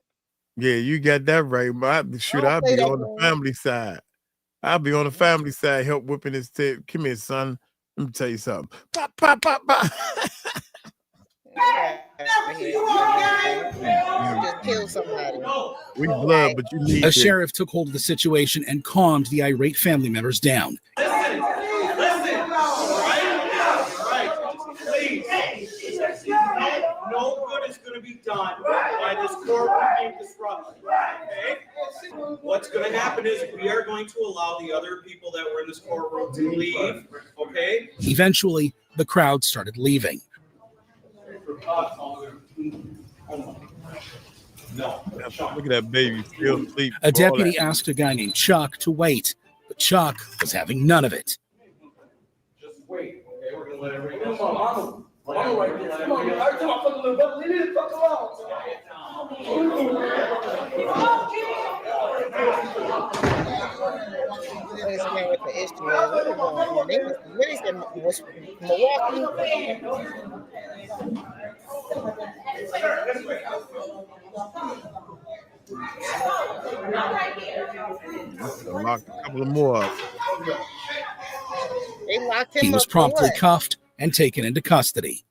Yeah, you got that right. But I'd be on the family side. I'll be on the family side, help whipping his tail. Come here, son. Let me tell you something. Pop, pop, pop, pop. Just kill somebody. We blood, but you need A sheriff took hold of the situation and calmed the irate family members down. No good is going to be done by this court being disrupted. Okay? What's going to happen is we are going to allow the other people that were in this courtroom to leave. Okay? Eventually, the crowd started leaving. No. Look at that baby still asleep. A deputy asked a guy named Chuck to wait, but Chuck was having none of it. Just wait. Okay, we're going to let everybody know. Lock a couple of more up. They locked him He was up promptly for what? cuffed and taken into custody.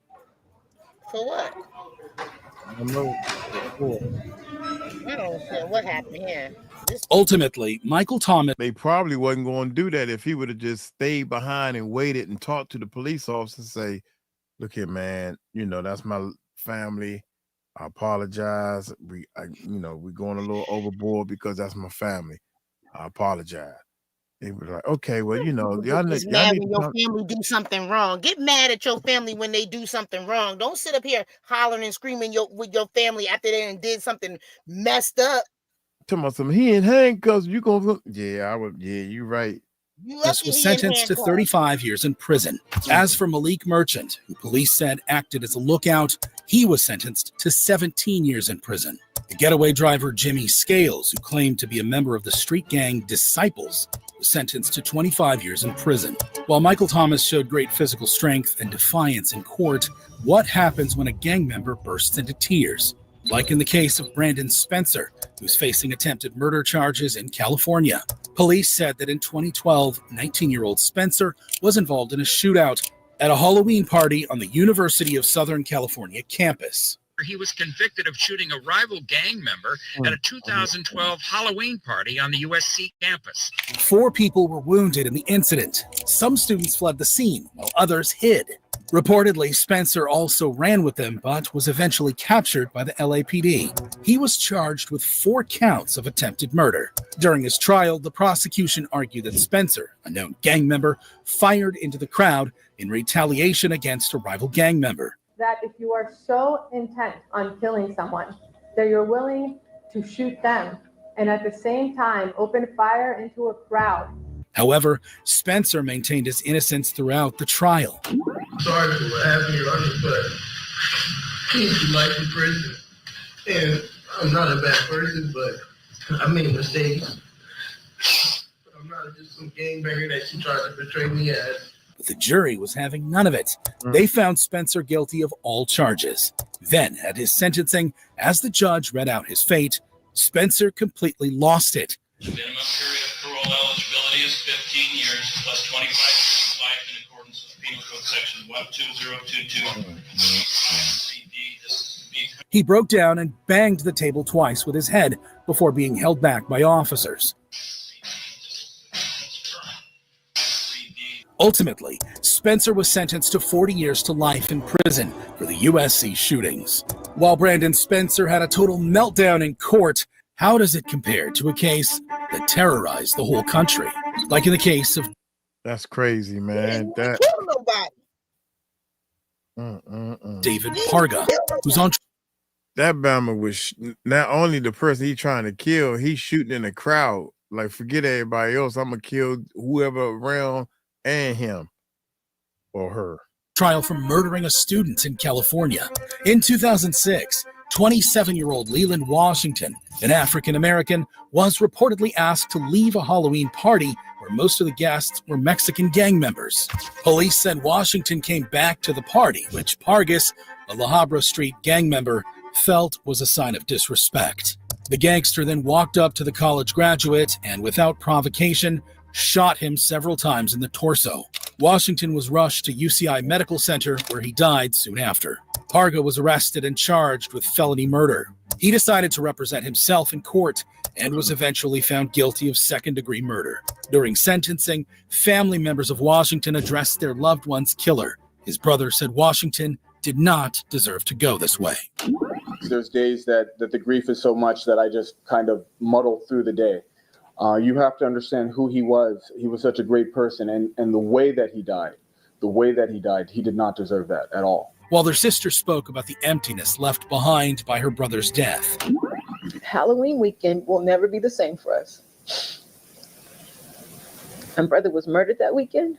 For what? I don't know. I don't understand what happened here. Ultimately, Michael Thomas. They probably wasn't going to do that if he would have just stayed behind and waited and talked to the police officer and say, "Look here, man, that's my family. I apologize. We're going a little overboard because that's my family. I apologize." They were like, "Okay, well, y'all Get need mad when your family do something wrong. Get mad at your family when they do something wrong. Don't sit up here hollering and screaming with your family after they did something messed up." Tell me something. He in handcuffs. You gonna? Yeah, I would. Yeah, you right. This was sentenced to 35 years in prison. As for Malik Merchant, who police said acted as a lookout, he was sentenced to 17 years in prison. The getaway driver Jimmy Scales, who claimed to be a member of the street gang Disciples, was sentenced to 25 years in prison. While Michael Thomas showed great physical strength and defiance in court, what happens when a gang member bursts into tears? Like in the case of Brandon Spencer, who's facing attempted murder charges in California. Police said that in 2012, 19-year-old Spencer was involved in a shootout at a Halloween party on the University of Southern California campus. He was convicted of shooting a rival gang member at a 2012 Halloween party on the USC campus. 4 people were wounded in the incident. Some students fled the scene, while others hid. Reportedly, Spencer also ran with them, but was eventually captured by the LAPD. He was charged with 4 counts of attempted murder. During his trial, the prosecution argued that Spencer, a known gang member, fired into the crowd in retaliation against a rival gang member. That if you are so intent on killing someone, that you're willing to shoot them and at the same time open fire into a crowd. However, Spencer maintained his innocence throughout the trial. Sorry for what happened, Your Honor, but you life in prison. And I'm not a bad person, but I made mistakes. But I'm not just some gangbanger that you tried to portray me as. But the jury was having none of it. They found Spencer guilty of all charges. Then, at his sentencing, as the judge read out his fate, Spencer completely lost it. The minimum period of parole eligibility is 15 years plus 25 years of life in accordance with Penal Code Section 12022. He broke down and banged the table twice with his head before being held back by officers. Ultimately, Spencer was sentenced to 40 years to life in prison for the USC shootings. While Brandon Spencer had a total meltdown in court, how does it compare to a case that terrorized the whole country? Like in the case of... That's crazy, man. That... David Parga, who's on... That Bama was not only the person he's trying to kill, he's shooting in the crowd. Like, forget everybody else. I'm going to kill whoever around and him or her. Trial for murdering a student in California. In 2006, 27-year-old Leland Washington, an African-American, was reportedly asked to leave a Halloween party where most of the guests were Mexican gang members. Police said Washington came back to the party, which Pargas, a La Habra Street gang member, felt was a sign of disrespect. The gangster then walked up to the college graduate and, without provocation, shot him several times in the torso. Washington was rushed to UCI Medical Center, where he died soon after. Parga was arrested and charged with felony murder. He decided to represent himself in court and was eventually found guilty of second-degree murder. During sentencing, family members of Washington addressed their loved one's killer. His brother said Washington did not deserve to go this way. There's days that the grief is so much that I just kind of muddle through the day. You have to understand who he was. He was such a great person, and the way that he died, he did not deserve that at all. While their sister spoke about the emptiness left behind by her brother's death. Halloween weekend will never be the same for us. My brother was murdered that weekend,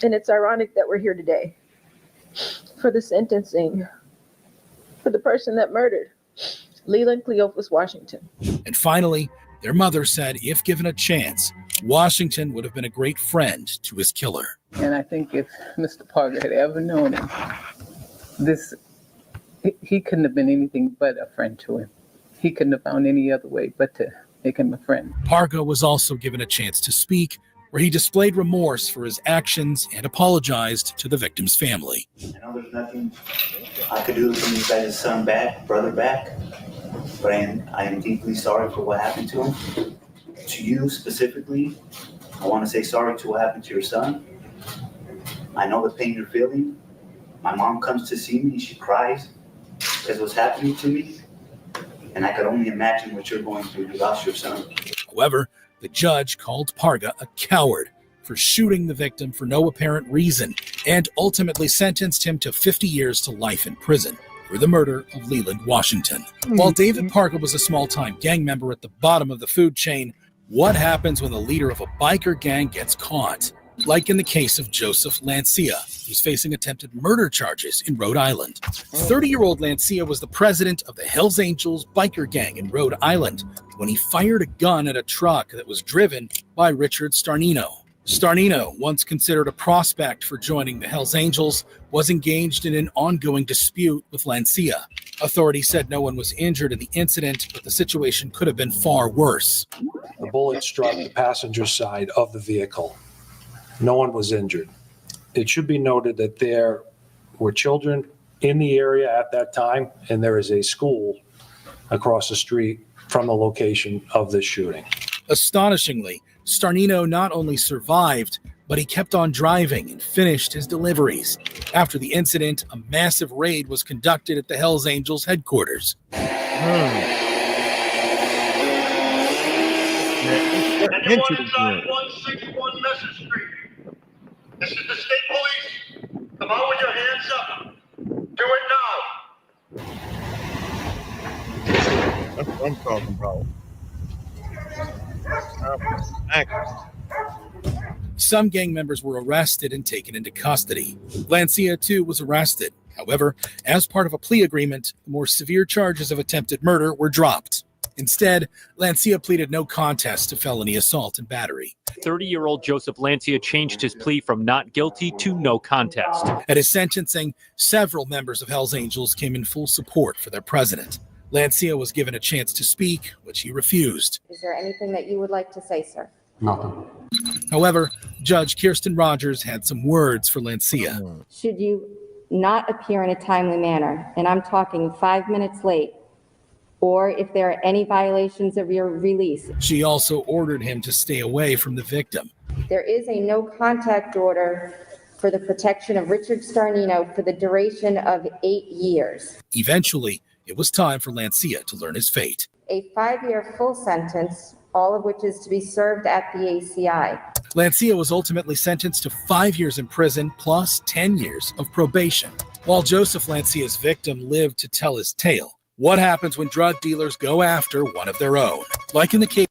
and it's ironic that we're here today for the sentencing for the person that murdered Leland Washington. And finally, their mother said if given a chance, Washington would have been a great friend to his killer. And I think if Mr. Parga had ever known him, he couldn't have been anything but a friend to him. He couldn't have found any other way but to make him a friend. Parga was also given a chance to speak, where he displayed remorse for his actions and apologized to the victim's family. I know there's nothing I could do to bring you guys' son back, brother back, but I am deeply sorry for what happened to him. To you specifically, I want to say sorry to what happened to your son. I know the pain you're feeling. My mom comes to see me, she cries because what's happening to me, and I could only imagine what you're going through. You lost your son. However, the judge called Parga a coward for shooting the victim for no apparent reason and ultimately sentenced him to 50 years to life in prison for the murder of Leland Washington. While David Parga was a small-time gang member at the bottom of the food chain, what happens when the leader of a biker gang gets caught? Like in the case of Joseph Lancia, who's facing attempted murder charges in Rhode Island. 30-year-old Lancia was the president of the Hells Angels biker gang in Rhode Island when he fired a gun at a truck that was driven by Richard Starnino. Starnino, once considered a prospect for joining the Hells Angels, was engaged in an ongoing dispute with Lancia. Authorities said no one was injured in the incident, but the situation could have been far worse. The bullet struck the passenger side of the vehicle. No one was injured. It should be noted that there were children in the area at that time, and there is a school across the street from the location of this shooting. Astonishingly, Starnino not only survived, but he kept on driving and finished his deliveries. After the incident, a massive raid was conducted at the Hells Angels headquarters. Anyone inside 161 Message Street. This is the state police. Come on with your hands up. Do it now. That's what I'm talking about. Some gang members were arrested and taken into custody. Lancia, too, was arrested. However, as part of a plea agreement, the more severe charges of attempted murder were dropped. Instead, Lancia pleaded no contest to felony assault and battery. 30-year-old Joseph Lancia changed his plea from not guilty to no contest. At his sentencing, several members of Hells Angels came in full support for their president. Lancia was given a chance to speak, which he refused. Is there anything that you would like to say, sir? Nothing. However, Judge Kirsten Rogers had some words for Lancia. Should you not appear in a timely manner, and I'm talking 5 minutes late, or if there are any violations of your release. She also ordered him to stay away from the victim. There is a no contact order for the protection of Richard Starnino for the duration of 8 years. Eventually, it was time for Lancia to learn his fate. A 5-year full sentence, all of which is to be served at the ACI. Lancia was ultimately sentenced to 5 years in prison plus 10 years of probation. While Joseph Lancia's victim lived to tell his tale. What happens when drug dealers go after one of their own? Like in the case.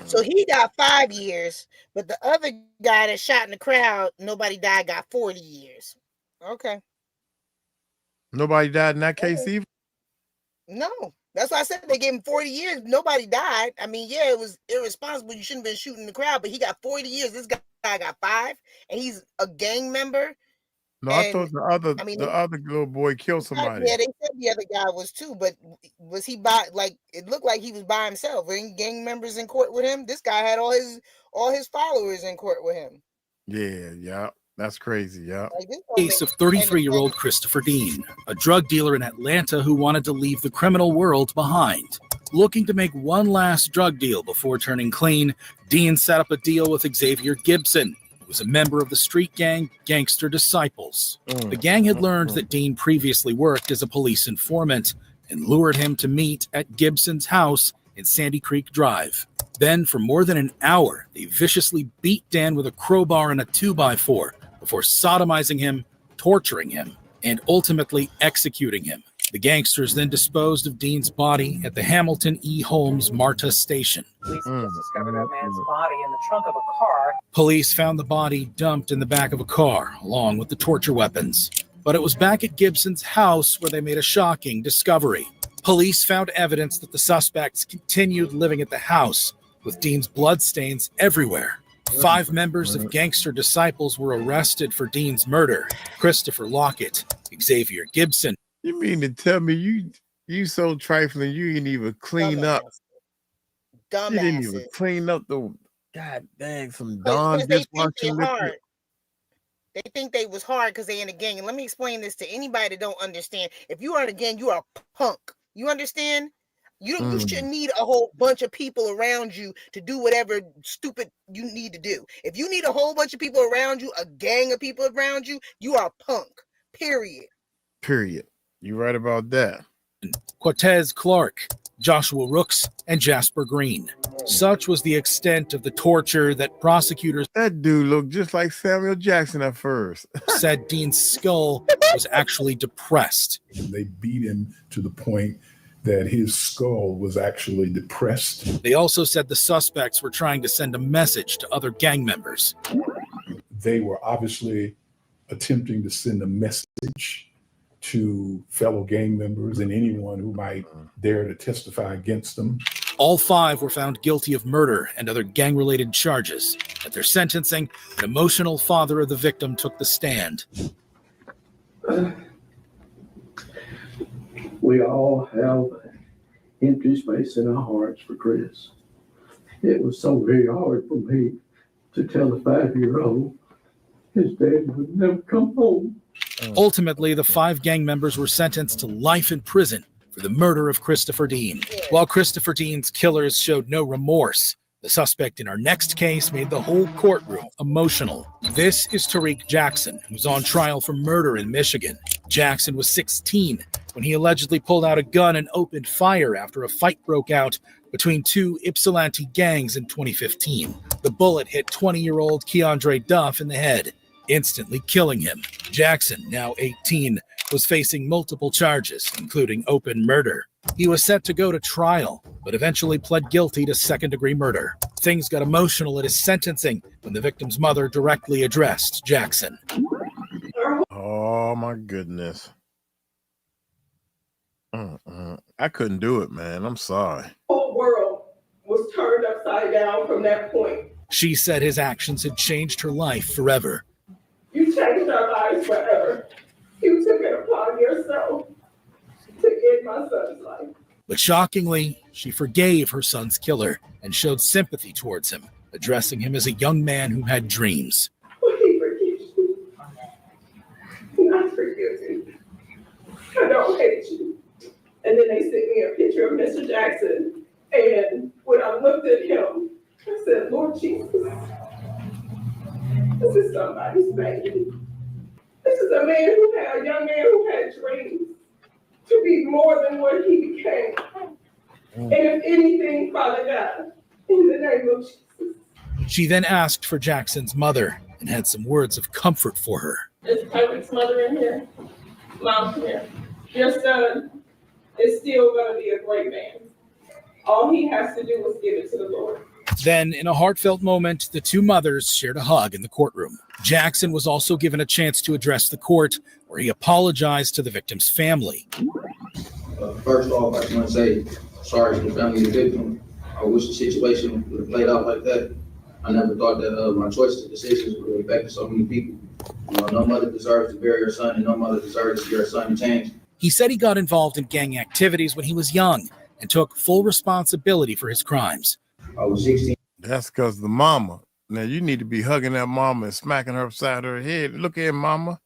So he got 5 years, but the other guy that shot in the crowd, nobody died, got 40 years. Okay. Nobody died in that case either? No. That's why I said they gave him 40 years. Nobody died. I mean, yeah, it was irresponsible. You shouldn't have been shooting the crowd, but he got 40 years. This guy got 5, and he's a gang member. No, I thought the other little boy killed somebody. Yeah, they said the other guy was too, but was he by, like, it looked like he was by himself. Were any gang members in court with him? This guy had all his followers in court with him. Yeah, that's crazy, yeah. Case of 33-year-old Christopher Dean, a drug dealer in Atlanta who wanted to leave the criminal world behind. Looking to make one last drug deal before turning clean, Dean set up a deal with Xavier Gibson, was a member of the street gang Gangster Disciples. The gang had learned that Dean previously worked as a police informant and lured him to meet at Gibson's house in Sandy Creek Drive. Then, for more than an hour, they viciously beat Dan with a crowbar and a 2x4 before sodomizing him, torturing him, and ultimately executing him. The gangsters then disposed of Dean's body at the Hamilton E. Holmes MARTA station. Police just discovered that man's body in the trunk of a car. Police found the body dumped in the back of a car, along with the torture weapons. But it was back at Gibson's house where they made a shocking discovery. Police found evidence that the suspects continued living at the house, with Dean's bloodstains everywhere. 5 members of Gangster Disciples were arrested for Dean's murder. Christopher Lockett, Xavier Gibson. You mean to tell me you so trifling you didn't even clean up? Dumbasses. You didn't even clean up the god dang some Don dishwashing liquid. They think they was hard because they in a gang. And let me explain this to anybody that don't understand. If you are in a gang, you are a punk. You understand? You shouldn't need a whole bunch of people around you to do whatever stupid you need to do. If you need a whole bunch of people around you, a gang of people around you, you are a punk. Period. You right about that. Cortez Clark, Joshua Rooks, and Jasper Green. Such was the extent of the torture that prosecutors... That dude looked just like Samuel Jackson at first. ...said Dean's skull was actually depressed. They beat him to the point that his skull was actually depressed. They also said the suspects were trying to send a message to other gang members. They were obviously attempting to send a message to fellow gang members and anyone who might dare to testify against them. All 5 were found guilty of murder and other gang-related charges. At their sentencing, an emotional father of the victim took the stand. We all have empty space in our hearts for Chris. It was so very hard for me to tell a 5-year-old his dad would never come home. Ultimately, the 5 gang members were sentenced to life in prison for the murder of Christopher Dean. While Christopher Dean's killers showed no remorse, The suspect in our next case made the whole courtroom emotional. This is Tariq Jackson, who's on trial for murder in Michigan. Jackson was 16 when he allegedly pulled out a gun and opened fire after a fight broke out between two Ypsilanti gangs in 2015. The bullet hit 20-year-old Keandre Duff in the head, instantly killing him. Jackson, now 18, was facing multiple charges, including open murder. He was set to go to trial, but eventually pled guilty to second-degree murder. Things got emotional at his sentencing when the victim's mother directly addressed Jackson. Oh, my goodness. I couldn't do it, man. I'm sorry. The whole world was turned upside down from that point. She said his actions had changed her life forever. You changed our lives forever. You took it upon yourself to end my son's life. But shockingly, she forgave her son's killer and showed sympathy towards him, addressing him as a young man who had dreams. Well, he forgives you. I forgive you. I don't hate you. And then they sent me a picture of Mr. Jackson. And when I looked at him, I said, Lord Jesus, this is somebody's baby. This is a man a young man who had dreams to be more than what he became. And if anything, Father God, in the name of Jesus. She then asked for Jackson's mother and had some words of comfort for her. Is Tariq's mother in here? Mom, come here. Your son is still going to be a great man. All he has to do is give it to the Lord. Then, in a heartfelt moment, the two mothers shared a hug in the courtroom. Jackson was also given a chance to address the court, where he apologized to the victim's family. First off, I just want to say sorry to the family of the victim. I wish the situation would have played out like that. I never thought that my choices and decisions would have affected so many people. No mother deserves to bury her son, and no mother deserves to see her son change. He said he got involved in gang activities when he was young and took full responsibility for his crimes. I was 16. That's because the mama. Now, you need to be hugging that mama and smacking her upside her head. Look at mama.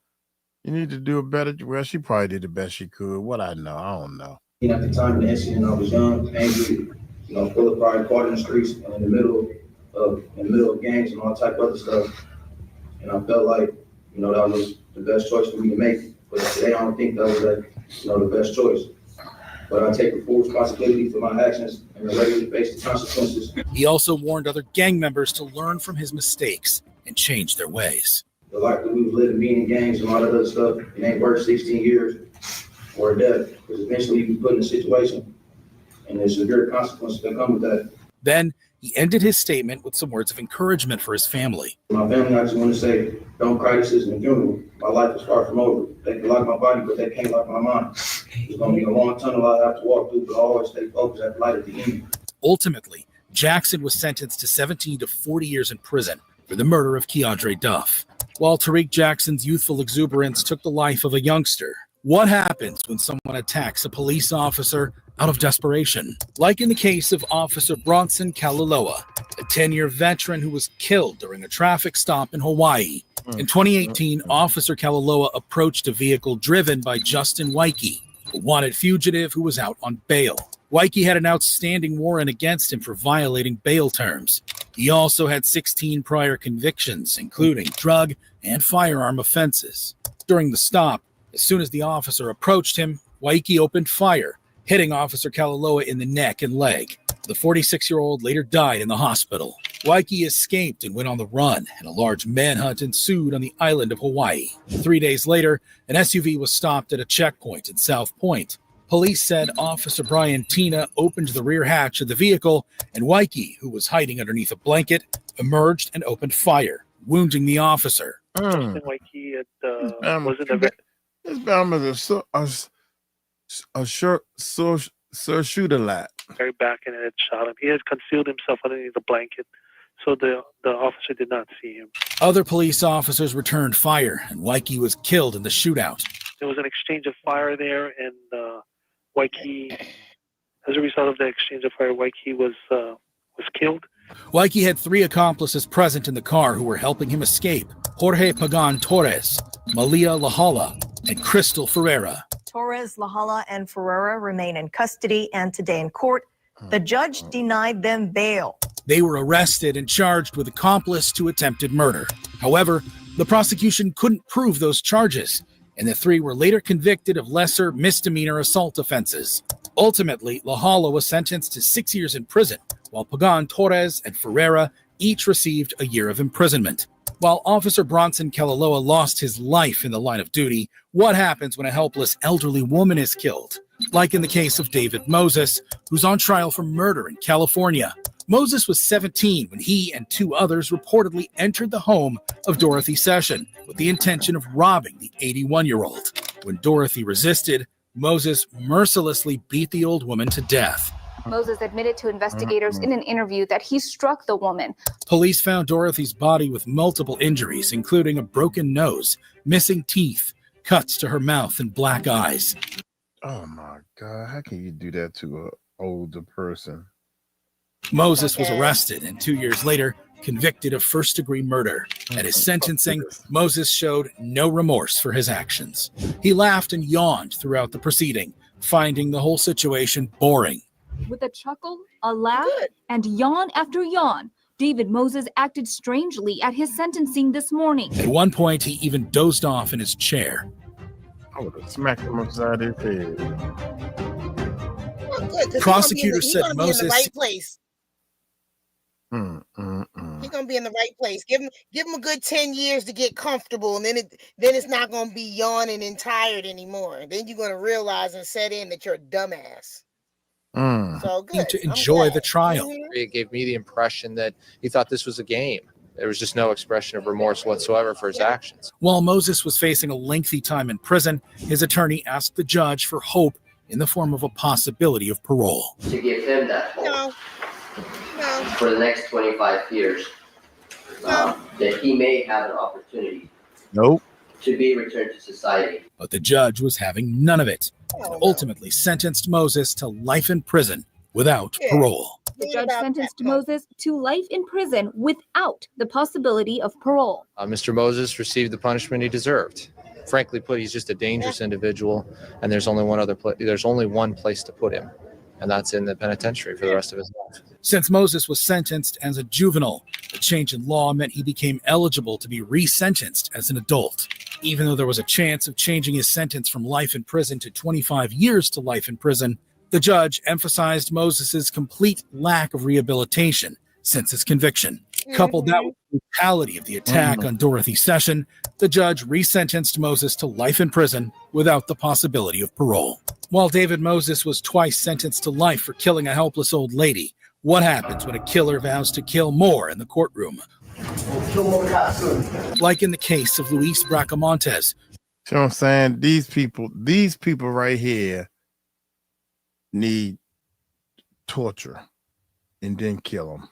You need to do a better. Well, she probably did the best she could. What I know, I don't know. At the time of the incident, I was young, angry, full of pride, caught in the streets, and in the middle of gangs and all type of other stuff. And I felt like, that was the best choice for me to make. But today, I don't think that was the best choice. But I take the full responsibility for my actions and regularly face the consequences. He also warned other gang members to learn from his mistakes and change their ways. The life that we was living, being in gangs and all that other stuff, it ain't worth 16 years or death, because eventually you be put in a situation and there's severe consequences that come with that. Then he ended his statement with some words of encouragement for his family. My family, I just want to say, don't cry, this isn't a funeral. My life is far from over. They can lock my body, but they can't lock my mind. It's going to be a long tunnel I have to walk through, but I always stay focused at the light at the end. Ultimately, Jackson was sentenced to 17 to 40 years in prison for the murder of Keandre Duff. While Tariq Jackson's youthful exuberance took the life of a youngster, what happens when someone attacks a police officer out of desperation? Like in the case of Officer Bronson Kalaloa, a 10-year veteran who was killed during a traffic stop in Hawaii. In 2018, Officer Kalaloa approached a vehicle driven by Justin 𝗟𝗡𝗞𝗦, a wanted fugitive who was out on bail. 𝗟𝗡𝗞𝗦 had an outstanding warrant against him for violating bail terms. He also had 16 prior convictions, including drug and firearm offenses. During the stop, as soon as the officer approached him, 𝗟𝗡𝗞𝗦 opened fire, hitting Officer Kalaloa in the neck and leg. The 46-year-old later died in the hospital. 𝗟𝗡𝗞𝗦 escaped and went on the run, and a large manhunt ensued on the island of Hawaii. 3 days later, an SUV was stopped at a checkpoint in South Point. Police said Officer Brian Tina opened the rear hatch of the vehicle, and 𝗟𝗡𝗞𝗦, who was hiding underneath a blanket, emerged and opened fire, wounding the officer. Justin 𝗟𝗡𝗞𝗦 was in the This Bama is a shooter lad. very back and had shot him. He had concealed himself underneath the blanket, so the officer did not see him. Other police officers returned fire, and 𝗟𝗡𝗞𝗦 was killed in the shootout. There was an exchange of fire there, and 𝗟𝗟𝗡𝗞𝗦, as a result of the exchange of fire, 𝗟𝗟𝗡𝗞𝗦 was killed. 𝗟𝗟𝗡𝗞𝗦 had 3 accomplices present in the car who were helping him escape: Jorge Pagan Torres, Malia Lahala, and Crystal Ferreira. Torres, Lahala, and Ferreira remain in custody and today in court. The judge denied them bail. They were arrested and charged with accomplice to attempted murder. However, the prosecution couldn't prove those charges, and the three were later convicted of lesser misdemeanor assault offenses. Ultimately, Lahala was sentenced to 6 years in prison, while Pagan, Torres, and Ferreira each received a year of imprisonment. While Officer Bronson Kalaloa lost his life in the line of duty, what happens when a helpless elderly woman is killed? Like in the case of David Moses, who's on trial for murder in California. Moses was 17 when he and two others reportedly entered the home of Dorothy Session with the intention of robbing the 81-year-old. When Dorothy resisted, Moses mercilessly beat the old woman to death. Moses admitted to investigators in an interview that he struck the woman. Police found Dorothy's body with multiple injuries, including a broken nose, missing teeth, cuts to her mouth, and black eyes. Oh my God, how can you do that to an older person? Moses was arrested and 2 years later convicted of first-degree murder. At his sentencing, Moses showed no remorse for his actions. He laughed and yawned throughout the proceeding, finding the whole situation boring. With a chuckle, a laugh, and yawn after yawn, David Moses acted strangely at his sentencing this morning. At one point, he even dozed off in his chair. I would have smacked him upside his head. Well, good, 'cause Prosecutors he's said gonna be in Moses. the right place. He's gonna be in the right place. Give him a good 10 years to get comfortable, and then it's not gonna be yawning and tired anymore. Then you're gonna realize and set in that you're a dumbass. So good. To enjoy the trial. It gave me the impression that he thought this was a game. There was just no expression of remorse whatsoever for his actions. While Moses was facing a lengthy time in prison, his attorney asked the judge for hope in the form of a possibility of parole. To give him that hope for the next 25 years, that he may have an opportunity to be returned to society. But the judge was having none of it and ultimately sentenced Moses to life in prison without parole. The judge sentenced Moses to life in prison without the possibility of parole. Mr. Moses received the punishment he deserved. Frankly put, he's just a dangerous individual, and there's only one place to put him, and that's in the penitentiary for the rest of his life. Since Moses was sentenced as a juvenile, the change in law meant he became eligible to be resentenced as an adult. Even though there was a chance of changing his sentence from life in prison to 25 years to life in prison, the judge emphasized Moses's complete lack of rehabilitation since his conviction. Coupled that with the brutality of the attack on Dorothy Session, the judge resentenced Moses to life in prison without the possibility of parole. While David Moses was twice sentenced to life for killing a helpless old lady, what happens when a killer vows to kill more in the courtroom? Like in the case of Luis Bracamontes. You know what I'm saying? These people right here need torture and then kill them.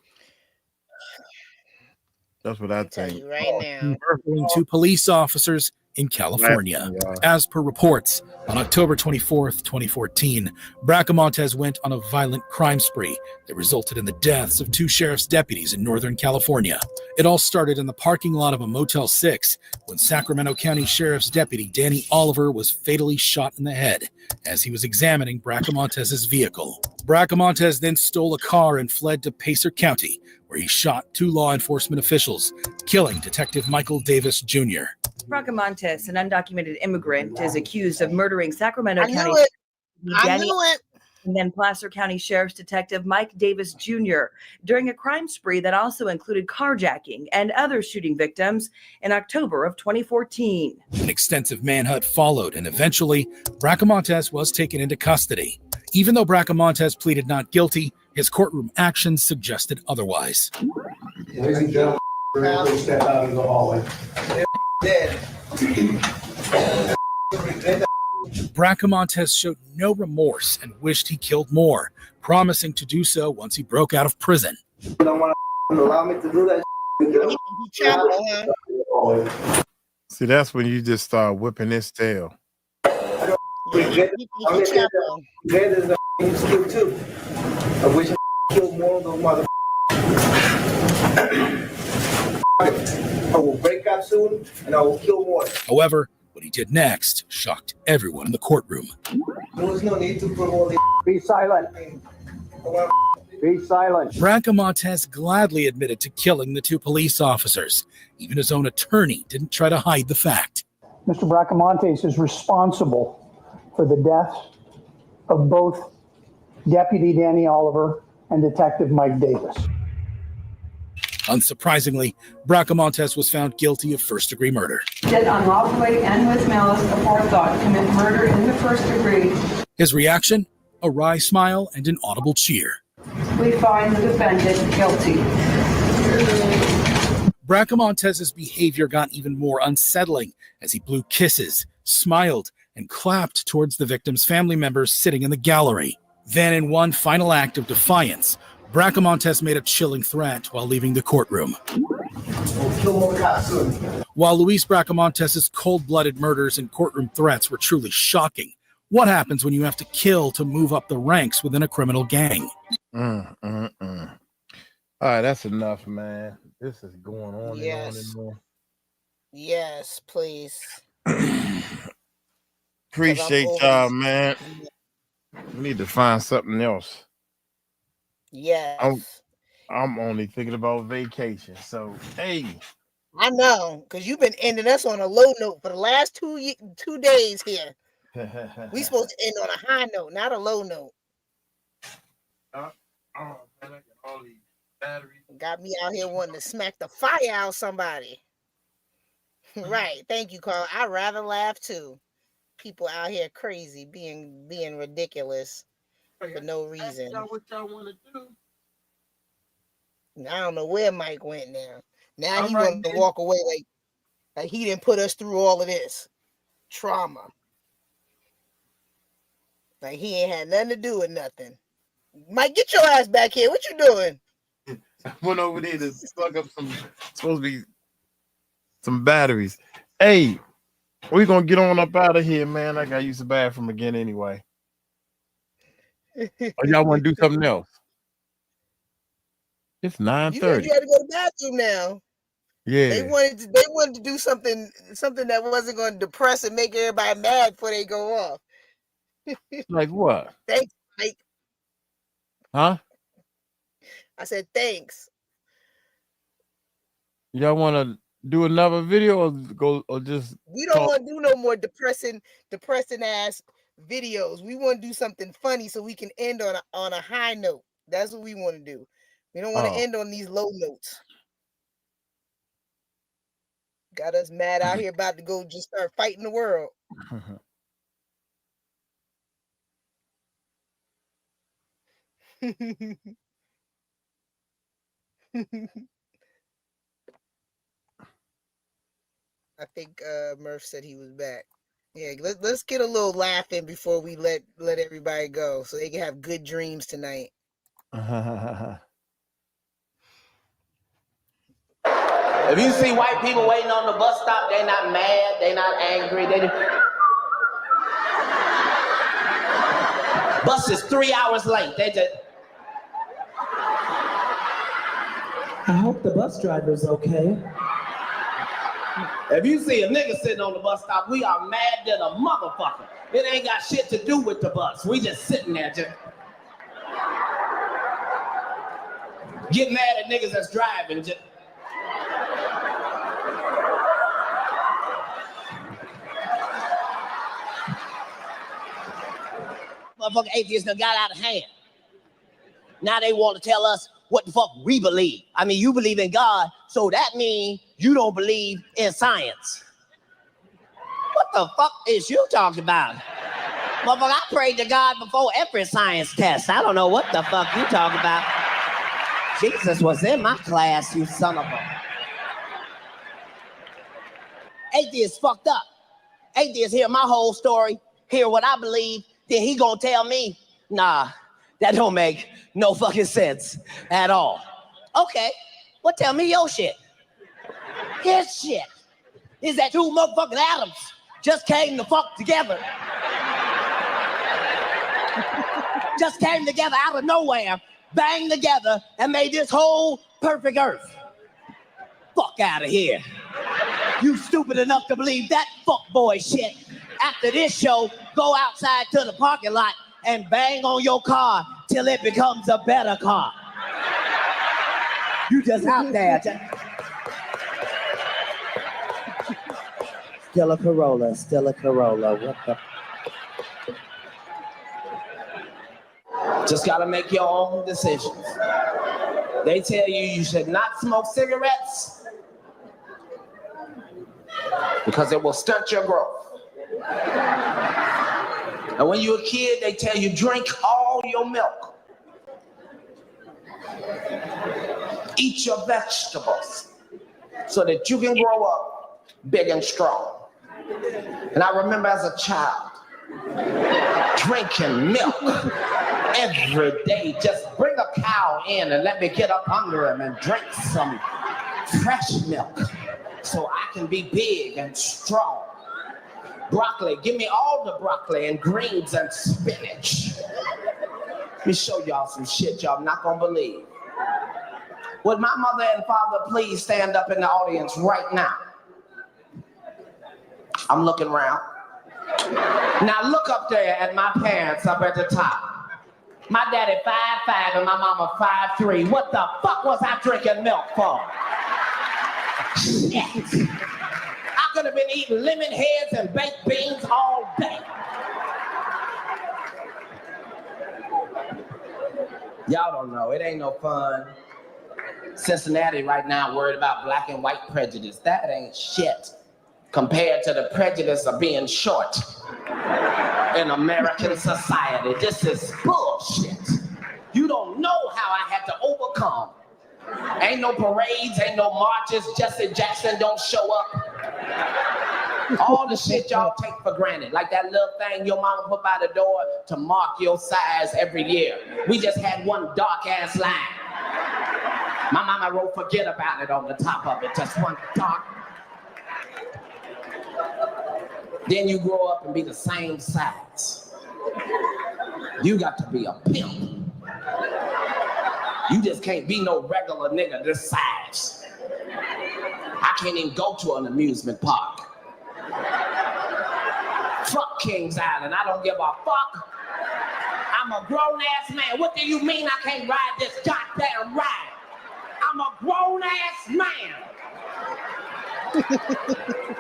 That's what I think. Right now. Murdering two police officers in California. As per reports, on October 24th, 2014, Bracamontes went on a violent crime spree that resulted in the deaths of two sheriff's deputies in Northern California. It all started in the parking lot of a Motel 6 when Sacramento County Sheriff's Deputy Danny Oliver was fatally shot in the head as he was examining Bracamontes' vehicle. Bracamontes then stole a car and fled to Pacer County, where he shot two law enforcement officials, killing Detective Michael Davis Jr. Bracamontes, an undocumented immigrant, is accused of murdering Sacramento County I knew it. and then Placer County Sheriff's Detective Mike Davis Jr. during a crime spree that also included carjacking and other shooting victims in October of 2014. An extensive manhunt followed, and eventually, Bracamontes was taken into custody. Even though Bracamontes pleaded not guilty, his courtroom actions suggested otherwise. Ladies and gentlemen, please step out of the hallway. Bracamontes showed no remorse and wished he killed more, promising to do so once he broke out of prison. You don't want to allow me to do that. See, that's when you just start whipping his tail. I wish I killed more of those mother. I will break out soon and I will kill more. However, what he did next shocked everyone in the courtroom. There was no need to promote. Be silent. Be silent. 𝗟𝗡𝗡𝗞 gladly admitted to killing the 2 police officers. Even his own attorney didn't try to hide the fact. Mr. 𝗟𝗡𝗡𝗞 is responsible for the deaths of both Deputy Danny Oliver and Detective Mike Davis. Unsurprisingly, 𝗟𝗡𝗡𝗞 was found guilty of first-degree murder. Did unlawfully and with malice aforethought commit murder in the first degree. His reaction? A wry smile and an audible cheer. We find the defendant guilty. 𝗟𝗡𝗡𝗞's behavior got even more unsettling as he blew kisses, smiled, and clapped towards the victim's family members sitting in the gallery. Then, in one final act of defiance, 𝗟𝗡𝗡𝗞 made a chilling threat while leaving the courtroom. While Luis 𝗟𝗡𝗡𝗞's cold-blooded murders and courtroom threats were truly shocking, what happens when you have to kill to move up the ranks within a criminal gang? All right, that's enough, man. This is going on Yes. and on and on. Yes, please. Appreciate y'all, man. We need to find something else. Yes. I'm only thinking about vacation. So, hey. I know, because you've been ending us on a low note for the last 2 days here. We supposed to end on a high note, not a low note. Man, I got all these batteries. Got me out here wanting to smack the fire out of somebody. Right. Thank you, Carl. I'd rather laugh too. People out here crazy, being ridiculous for no reason. What y'all want to do? I don't know where Mike went now. Now he wants to walk away like he didn't put us through all of this trauma. Like he ain't had nothing to do with nothing. Mike, get your ass back here. What you doing? I went over there to plug up supposed to be some batteries. Hey, we're gonna get on up out of here, man. I gotta use the bathroom again anyway. Or y'all want to do something else? It's 9:30. You had to go to the bathroom now. Yeah. They wanted to do something that wasn't going to depress and make everybody mad before they go off. Like what? Thanks, Mike. Huh? I said thanks. Y'all want to do another video or just? We don't want to do no more depressing ass videos. We want to do something funny so we can end on a high note. That's what we want to do. We don't want to end on these low notes. Got us mad out here about to go just start fighting the world. I think Murph said he was back. Yeah, let's get a little laugh in before we let everybody go so they can have good dreams tonight. If you see white people waiting on the bus stop, they're not mad, they're not angry. Bus is 3 hours late. They just. I hope the bus driver's okay. If you see a nigga sitting on the bus stop, we are mad than a motherfucker. It ain't got shit to do with the bus. We just sitting there just. Get mad at niggas that's driving. Just. Motherfucking atheists done got out of hand. Now they want to tell us what the fuck we believe. I mean, you believe in God, so that means you don't believe in science. What the fuck is you talking about? Motherfucker, I prayed to God before every science test. I don't know what the fuck you talking about. Jesus was in my class, you son of a... Atheists fucked up. Atheists hear my whole story, hear what I believe, then he gonna tell me, nah, that don't make no fucking sense at all. Okay, well tell me your shit. His shit is that 2 motherfucking atoms just came the fuck together. Just came together out of nowhere, banged together, and made this whole perfect earth. Fuck out of here. You stupid enough to believe that fuckboy shit. After this show, go outside to the parking lot and bang on your car till it becomes a better car. You just out there. Still a Corolla, still a Corolla. What the? Just gotta make your own decisions. They tell you you should not smoke cigarettes because it will stunt your growth. And when you're a kid, they tell you drink all your milk. Eat your vegetables so that you can grow up big and strong. And I remember as a child drinking milk every day. Just bring a cow in and let me get up under him and drink some fresh milk so I can be big and strong. Broccoli, give me all the broccoli and greens and spinach. Let me show y'all some shit y'all not gonna believe. Would my mother and father please stand up in the audience right now? I'm looking around. Now look up there at my parents up at the top. My daddy 5'5" and my mama 5'3". What the fuck was I drinking milk for? Shit. I could have been eating lemon heads and baked beans all day. Y'all don't know, it ain't no fun. Cincinnati right now worried about black and white prejudice. That ain't shit compared to the prejudice of being short in American society. This is bullshit. You don't know how I had to overcome. Ain't no parades, ain't no marches, Jesse Jackson don't show up. All the shit y'all take for granted, like that little thing your mama put by the door to mark your size every year. We just had one dark ass line. My mama wrote forget about it on the top of it, just one dark. Then you grow up and be the same size. You got to be a pimp. You just can't be no regular nigga this size. I can't even go to an amusement park. Fuck Kings Island, I don't give a fuck. I'm a grown ass man. What do you mean I can't ride this goddamn ride? I'm a grown ass man.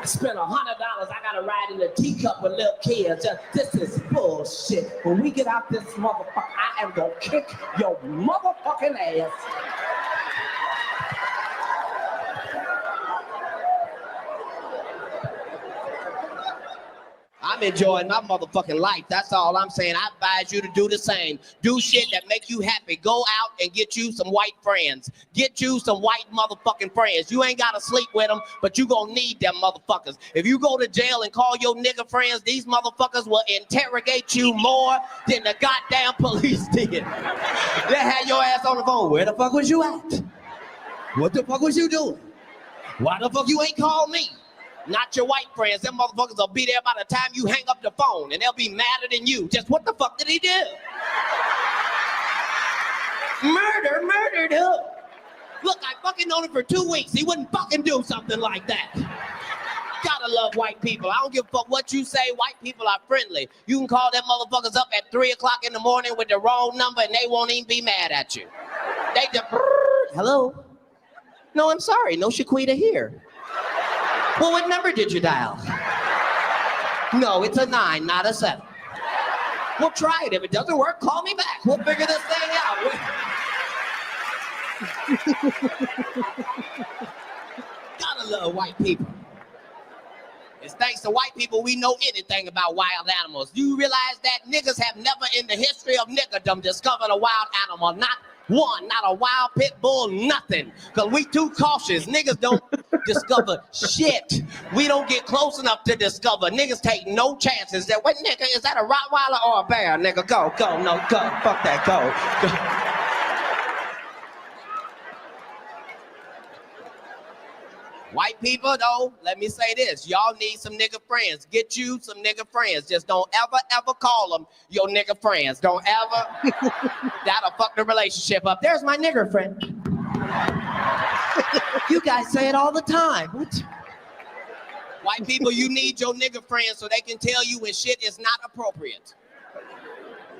Spent $100, I gotta ride in a teacup with little kids. This is bullshit. When we get out this motherfucker, I am gonna kick your motherfucking ass. I'm enjoying my motherfucking life. That's all I'm saying. I advise you to do the same. Do shit that make you happy. Go out and get you some white friends. Get you some white motherfucking friends. You ain't gotta sleep with them, but you gonna need them motherfuckers. If you go to jail and call your nigga friends, these motherfuckers will interrogate you more than the goddamn police did. They had your ass on the phone. Where the fuck was you at? What the fuck was you doing? Why the fuck you ain't called me? Not your white friends. Them motherfuckers will be there by the time you hang up the phone, and they'll be madder than you. Just what the fuck did he do? Murdered who? Look, I fucking known him for 2 weeks. He wouldn't fucking do something like that. Gotta love white people. I don't give a fuck what you say. White people are friendly. You can call them motherfuckers up at 3 o'clock in the morning with the wrong number, and they won't even be mad at you. They just, hello? No, I'm sorry. No 𝗗𝗎 here. Well, what number did you dial? No, it's a 9, not a 7. We'll try it. If it doesn't work, call me back. We'll figure this thing out. Gotta love white people. It's thanks to white people we know anything about wild animals. Do you realize that niggas have never in the history of niggerdom discovered a wild animal? Not one, not a wild pit bull, nothing. Because we too cautious. Niggas don't discover shit. We don't get close enough to discover. Niggas take no chances. That what nigga, is that a Rottweiler or a bear? Nigga, go, no, go, fuck that, go. White people, though, let me say this. Y'all need some nigga friends. Get you some nigga friends. Just don't ever call them your nigga friends. Don't ever. That'll fuck the relationship up. There's my nigger friend. You guys say it all the time. What? White people, you need your nigga friends so they can tell you when shit is not appropriate.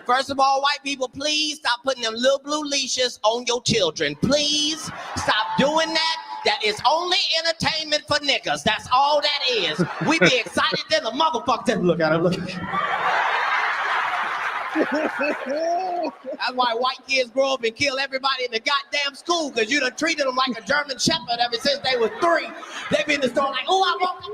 First of all, white people, please stop putting them little blue leashes on your children. Please stop doing that. That is only entertainment for niggas. That's all that is. We be excited than the motherfucker. Look at him, look at him. That's why white kids grow up and kill everybody in the goddamn school, because you done treated them like a German shepherd ever since they were 3. They be in the store like, oh, I want...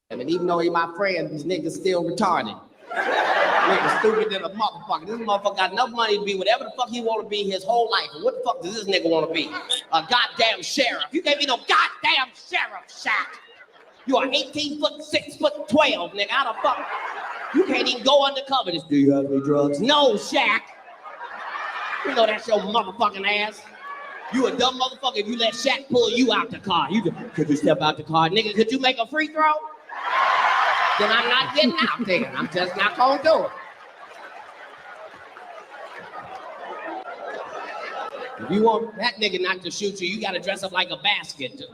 And even though he my friend, these niggas still retarded. Niggas stupid than a motherfucker. This motherfucker got enough money to be whatever the fuck he want to be his whole life. And what the fuck does this nigga want to be? A goddamn sheriff. You can't be no goddamn sheriff, Shaq. You are 18 foot, 6 foot 12, nigga. How the fuck? You can't even go undercover. Just, do you have any drugs? No, Shaq. You know that's your motherfucking ass. You a dumb motherfucker if you let Shaq pull you out the car. You just, could you step out the car? Nigga, could you make a free throw? Then I'm not getting out there. I'm just not gonna do it. If you want that nigga not to shoot you, you gotta dress up like a basket too.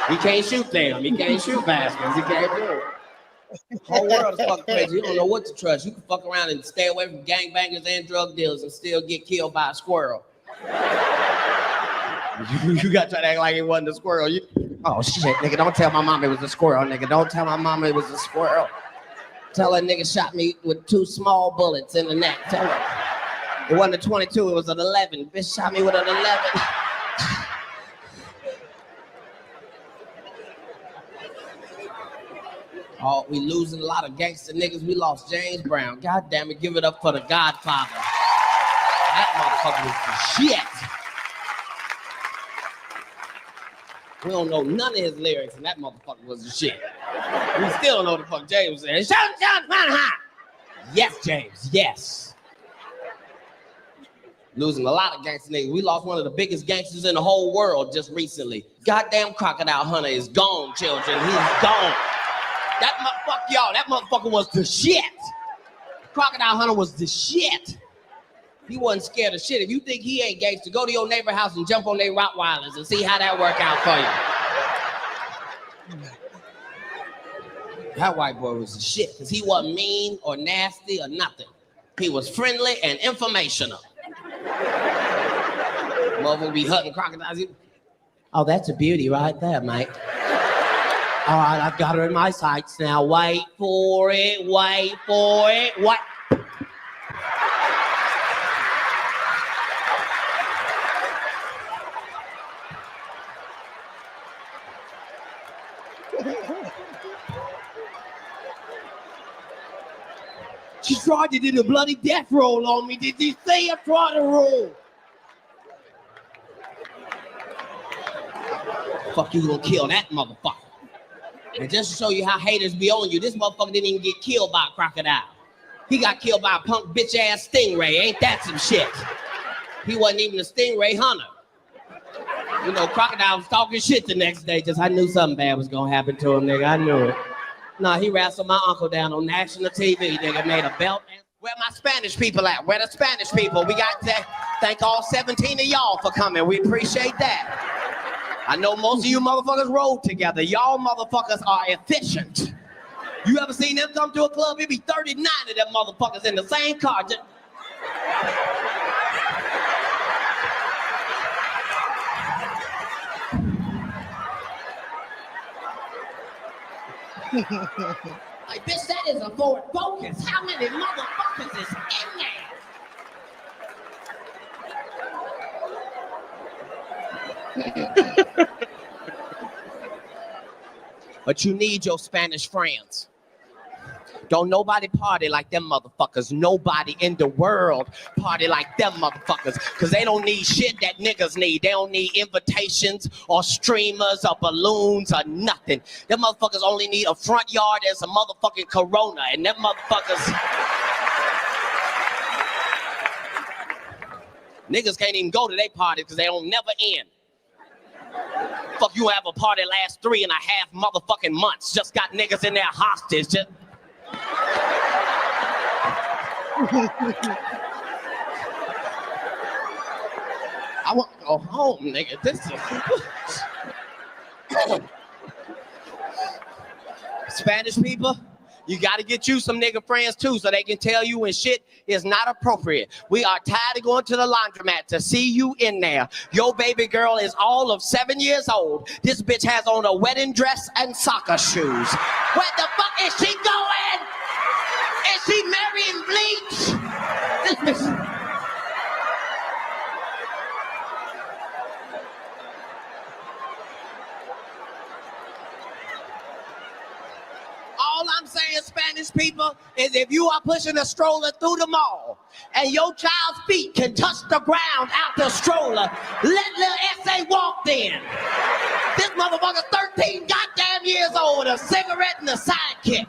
He can't shoot them. He can't shoot baskets. He can't do it. The whole world is fucking crazy. You don't know what to trust. You can fuck around and stay away from gangbangers and drug dealers and still get killed by a squirrel. You got to act like it wasn't a squirrel. Oh shit, nigga, don't tell my mom it was a squirrel, nigga. Don't tell my mama it was a squirrel. Tell her nigga shot me with 2 small bullets in the neck. Tell her. It wasn't a 22, it was an 11. Bitch shot me with an 11. Oh, we losing a lot of gangster niggas. We lost James Brown. God damn it, give it up for the Godfather. That motherfucker was the shit. We don't know none of his lyrics, and that motherfucker was the shit. We still don't know what the fuck James said. Yes, James, yes. Losing a lot of gangster niggas. We lost one of the biggest gangsters in the whole world just recently. Goddamn Crocodile Hunter is gone, children. He's gone. That motherfucker was the shit. Crocodile Hunter was the shit. He wasn't scared of shit. If you think he ain't gangster, go to your neighbor house and jump on their Rottweilers and see how that work out for you. That white boy was the shit, because he wasn't mean or nasty or nothing. He was friendly and informational. Motherfucker be hunting crocodiles. Oh, that's a beauty right there, mate. All right, I've got her in my sights now. Wait for it, wait for it, what? She tried to do the bloody death roll on me. Did you see her try to roll? Fuck, you gonna kill that motherfucker. And just to show you how haters be on you, this motherfucker didn't even get killed by a crocodile. He got killed by a punk bitch ass stingray. Ain't that some shit? He wasn't even a stingray hunter. You know, crocodile was talking shit the next day. Just I knew something bad was gonna happen to him, nigga. I knew it. Nah, he wrestled my uncle down on national TV, nigga. Made a belt. Where my Spanish people at? Where the Spanish people? We got to thank all 17 of y'all for coming. We appreciate that. I know most of you motherfuckers rode together. Y'all motherfuckers are efficient. You ever seen them come to a club? It be 39 of them motherfuckers in the same car. Like, bitch, that is a Ford Focus. How many motherfuckers is in there? But you need your Spanish friends. Don't nobody party like them motherfuckers. Nobody in the world party like them motherfuckers. Because they don't need shit that niggas need. They don't need invitations or streamers or balloons or nothing. Them motherfuckers only need a front yard and some motherfucking Corona. And them motherfuckers... Niggas can't even go to their party because they don't never end. Fuck, you have a party last 3.5 motherfucking months. Just got niggas in there hostage. Just... I want to go home, nigga. This is... Spanish people, you got to get you some nigga friends too so they can tell you when shit is not appropriate. We are tired of going to the laundromat to see you in there. Your baby girl is all of 7 years old. This bitch has on a wedding dress and soccer shoes. Where the fuck is she going? Is she marrying bleach? This bitch. All I'm saying, Spanish people, is if you are pushing a stroller through the mall and your child's feet can touch the ground out the stroller, let little S.A. walk in. This motherfucker's 13 goddamn years old, a cigarette and a sidekick.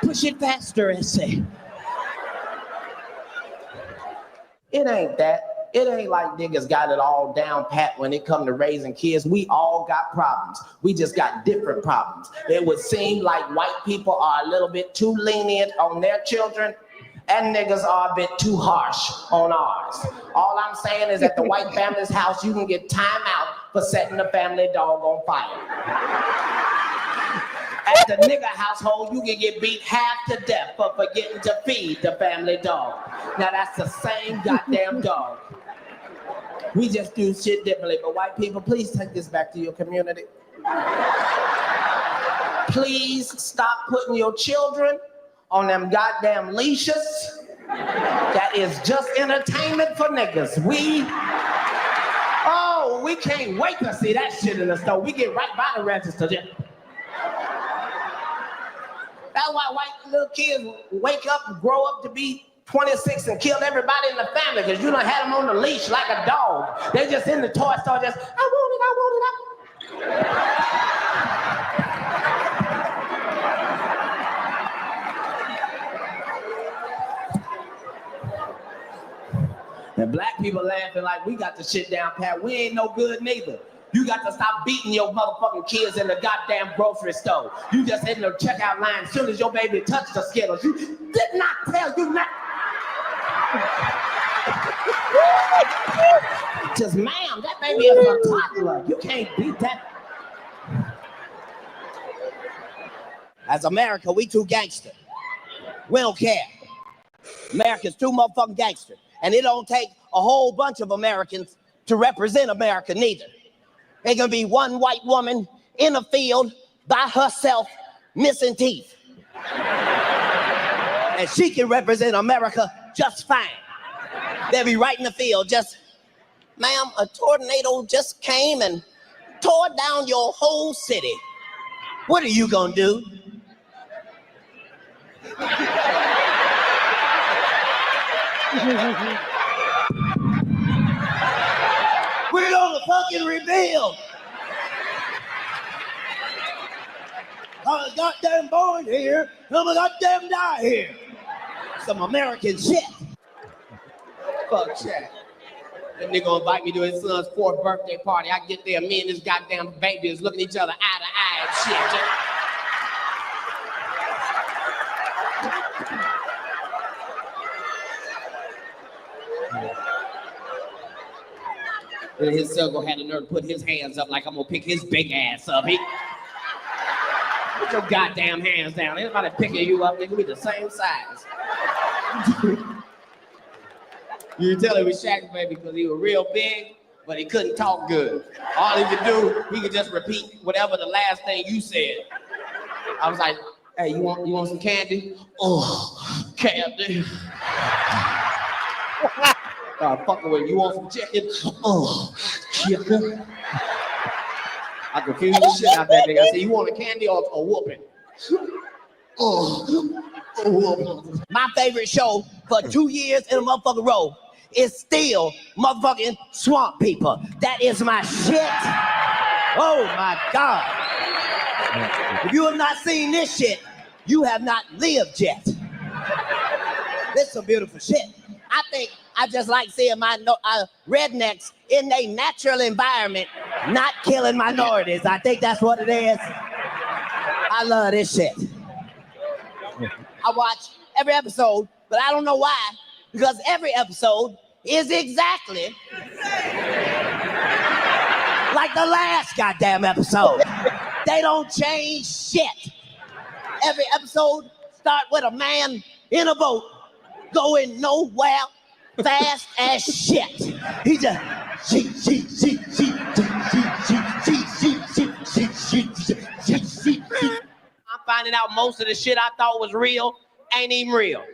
Push it faster, S.A. It ain't that. It ain't like niggas got it all down pat when it come to raising kids. We all got problems. We just got different problems. It would seem like white people are a little bit too lenient on their children and niggas are a bit too harsh on ours. All I'm saying is at the white family's house, you can get time out for setting the family dog on fire. At the nigga household, you can get beat half to death for forgetting to feed the family dog. Now that's the same goddamn dog. We just do shit differently, but white people, please take this back to your community. Please stop putting your children on them goddamn leashes. That is just entertainment for niggas. We can't wait to see that shit in the store. We get right by the register. That's why white little kids wake up and grow up to be 26 and kill everybody in the family because you done had them on the leash like a dog. They just in the toy store just, I want it. And black people laughing like we got the shit down pat. We ain't no good neither. You got to stop beating your motherfucking kids in the goddamn grocery store. You just in the checkout line as soon as your baby touched the Skittles. You did not tell you not. Just, ma'am, that baby is a toddler. You can't beat that. As America, we too gangster. We don't care. America's too motherfucking gangster. And it don't take a whole bunch of Americans to represent America neither. There can be one white woman in a field by herself missing teeth. And she can represent America just fine. They'll be right in the field just, ma'am, a tornado just came and tore down your whole city. What are you gonna do? We're gonna fucking rebuild. I was goddamn born here, I'm a goddamn die here. Some American shit. Fuck shit. That nigga gonna invite me to his son's 4th birthday party. I get there, me and this goddamn baby is looking at each other eye to eye and shit. And his son gonna have the nerve to put his hands up like I'm gonna pick his big ass up. Put your goddamn hands down. Ain't nobody picking you up, nigga. We the same size. You can tell he was Shaq's baby because he was real big, but he couldn't talk good. All he could do, he could just repeat whatever the last thing you said. I was like, hey, you want some candy? Oh, candy. Fucking with you want some chicken? Oh, chicken. I confused the shit out of that nigga. I said, you want a candy or a whooping? Oh, whooping. My favorite show for 2 years in a motherfucking row is still motherfucking Swamp People. That is my shit. Oh my God. If you have not seen this shit, you have not lived yet. This is some beautiful shit. I think I just like seeing my rednecks in a natural environment, not killing minorities. I think that's what it is. I love this shit. I watch every episode, but I don't know why, because every episode is exactly like the last goddamn episode. They don't change shit. every episode start with a man in a boat going nowhere fast as shit. He just I'm finding out most of the shit I thought was real ain't even real.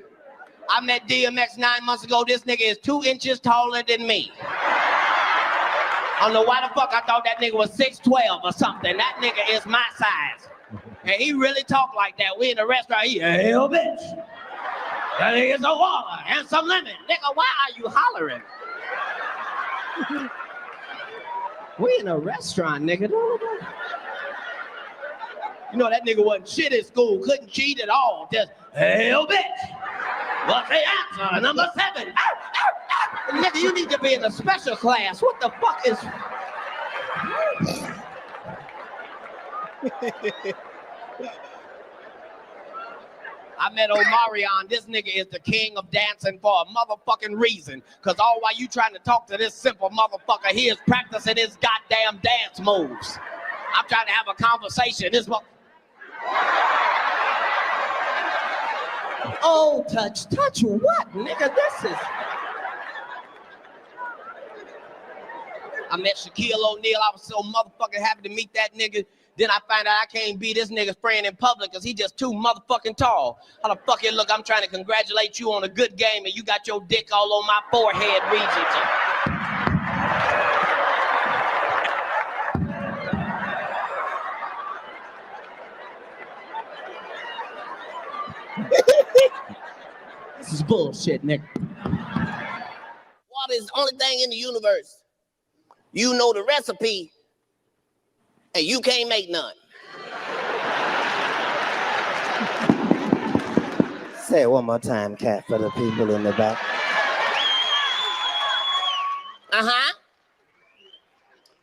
I met DMX 9 months ago. This nigga is 2 inches taller than me. I don't know why the fuck I thought that nigga was 6'12" or something. That nigga is my size. And he really talk like that. We in a restaurant, he hell bitch. That nigga's some water and some lemon. Nigga, why are you hollering? We in a restaurant, nigga. You know that nigga wasn't shit at school, couldn't cheat at all. Just hell bitch. What's the answer? Number 7. Nigga, you need to be in a special class. What the fuck is... I met Omarion. This nigga is the king of dancing for a motherfucking reason. Cause all while you trying to talk to this simple motherfucker, he is practicing his goddamn dance moves. I'm trying to have a conversation. This Oh, touch what, nigga? This is... I met Shaquille O'Neal. I was so motherfucking happy to meet that nigga. Then I find out I can't be this nigga's friend in public because he just too motherfucking tall. How the fuck it look? I'm trying to congratulate you on a good game and you got your dick all on my forehead region. This is bullshit, nigga. Water is the only thing in the universe. You know the recipe, and you can't make none. Say it one more time, Cat, for the people in the back. Uh-huh.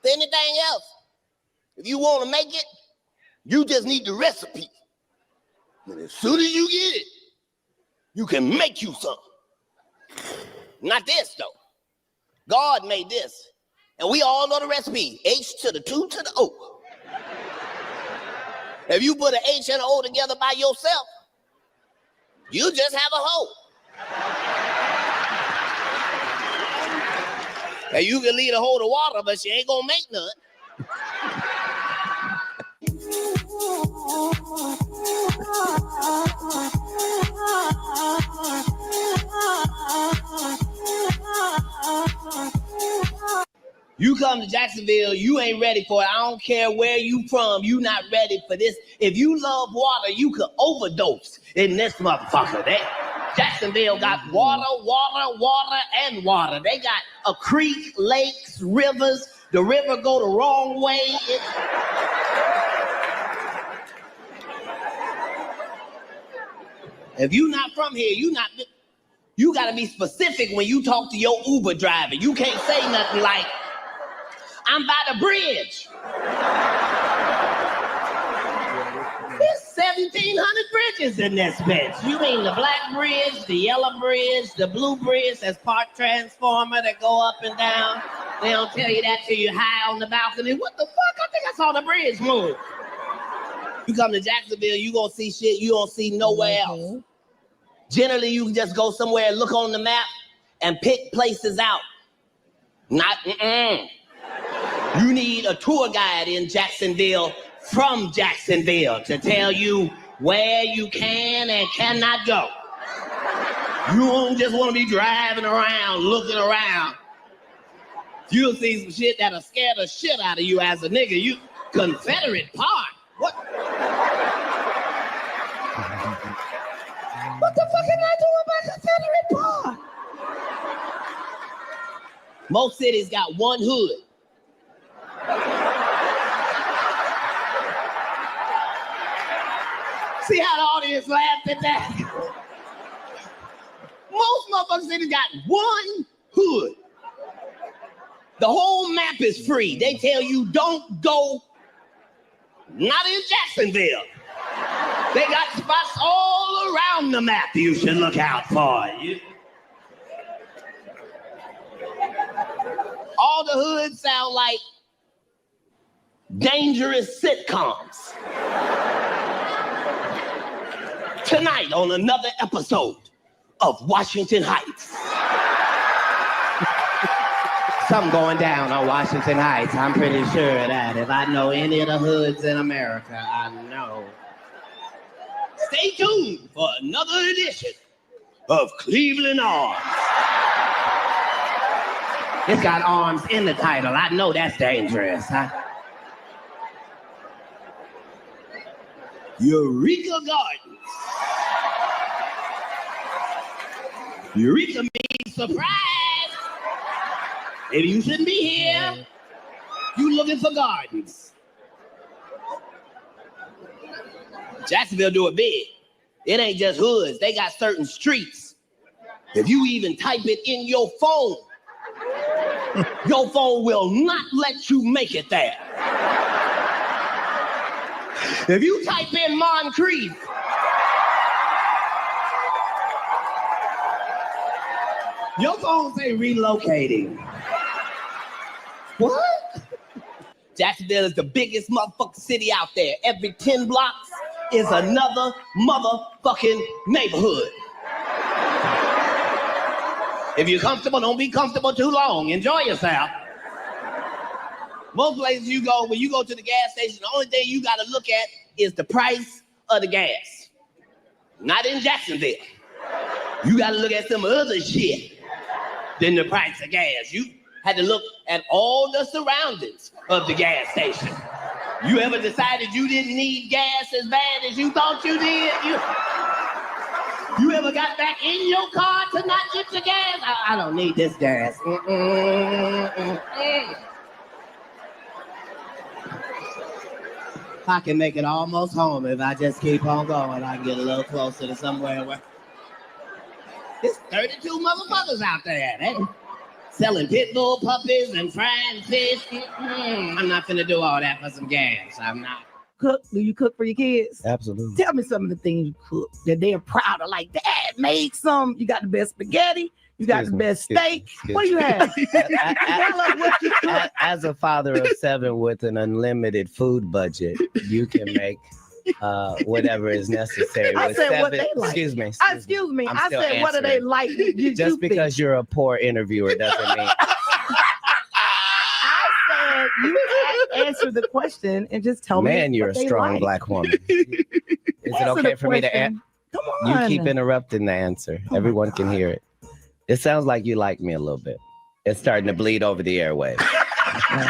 For anything else, if you want to make it, you just need the recipe. And as soon as you get it, you can make you some. Not this, though. God made this. And we all know the recipe. H to the 2 to the O. If you put an H and an O together by yourself, you just have a hoe. And you can lead a hoe to water, but she ain't gonna make none. You come to Jacksonville, you ain't ready for it. I don't care where you from, you not ready for this. If you love water, you could overdose in this motherfucker. Jacksonville got water, and water. They got a creek, lakes, rivers. The river go the wrong way. If you not from here, you gotta be specific when you talk to your Uber driver. You can't say nothing like, I'm by the bridge. There's 1,700 bridges in this bitch. You mean the black bridge, the yellow bridge, the blue bridge that's part transformer that go up and down. They don't tell you that till you're high on the balcony. What the fuck? I think I saw the bridge move. You come to Jacksonville, you gonna see shit you don't see nowhere else. Generally, you can just go somewhere, look on the map, and pick places out. You need a tour guide in Jacksonville from Jacksonville to tell you where you can and cannot go. You don't just want to be driving around, looking around. You'll see some shit that'll scare the shit out of you as a nigga. You Confederate Park. What? What the fuck can I do about Confederate Park? Most cities got one hood. See how the audience laughed at that? Most motherfucking cities got one hood. The whole map is free. They tell you don't go, not in Jacksonville. They got spots all around the map you should look out for. All the hoods sound like dangerous sitcoms. Tonight on another episode of Washington Heights. Something going down on Washington Heights. I'm pretty sure of that. If I know any of the hoods in America, I know. Stay tuned for another edition of Cleveland Arms. It's got arms in the title. I know that's dangerous, huh? Eureka Gardens. Eureka means surprise. Maybe you shouldn't be here. You looking for gardens. Jacksonville do it big. It ain't just hoods. They got certain streets. If you even type it in your phone will not let you make it there. If you type in Moncrief, your phone say relocating. What? Jacksonville is the biggest motherfucking city out there. Every 10 blocks is another motherfucking neighborhood. If you're comfortable, don't be comfortable too long. Enjoy yourself. Most places you go, when you go to the gas station, the only thing you gotta look at is the price of the gas. Not in Jacksonville. You gotta look at some other shit than the price of gas. You had to look at all the surroundings of the gas station. You ever decided you didn't need gas as bad as you thought you did? You ever got back in your car to not get your gas? I don't need this gas. I can make it almost home if I just keep on going. I can get a little closer to somewhere where there's 32 motherfuckers out there. They selling pit bull puppies and frying fish. I'm not finna do all that for some gas. I'm not. Cook? Do you cook for your kids? Absolutely. Tell me some of the things you cook that they're proud of. Like, Dad made some. You got the best spaghetti. You got the best steak. What do you have? Tell us what you cook. As a father of 7 with an unlimited food budget, you can make whatever is necessary. I with said 7, what they like. Excuse me. Excuse me. I'm I still said, what do they like? Just because you're a poor interviewer doesn't mean. I said, you answer the question and just tell me. Man, you're a what they strong like. black woman. Is it okay for me to answer? Come on. You keep interrupting the answer. Everyone can hear it. It sounds like you like me a little bit. It's starting to bleed over the airwaves.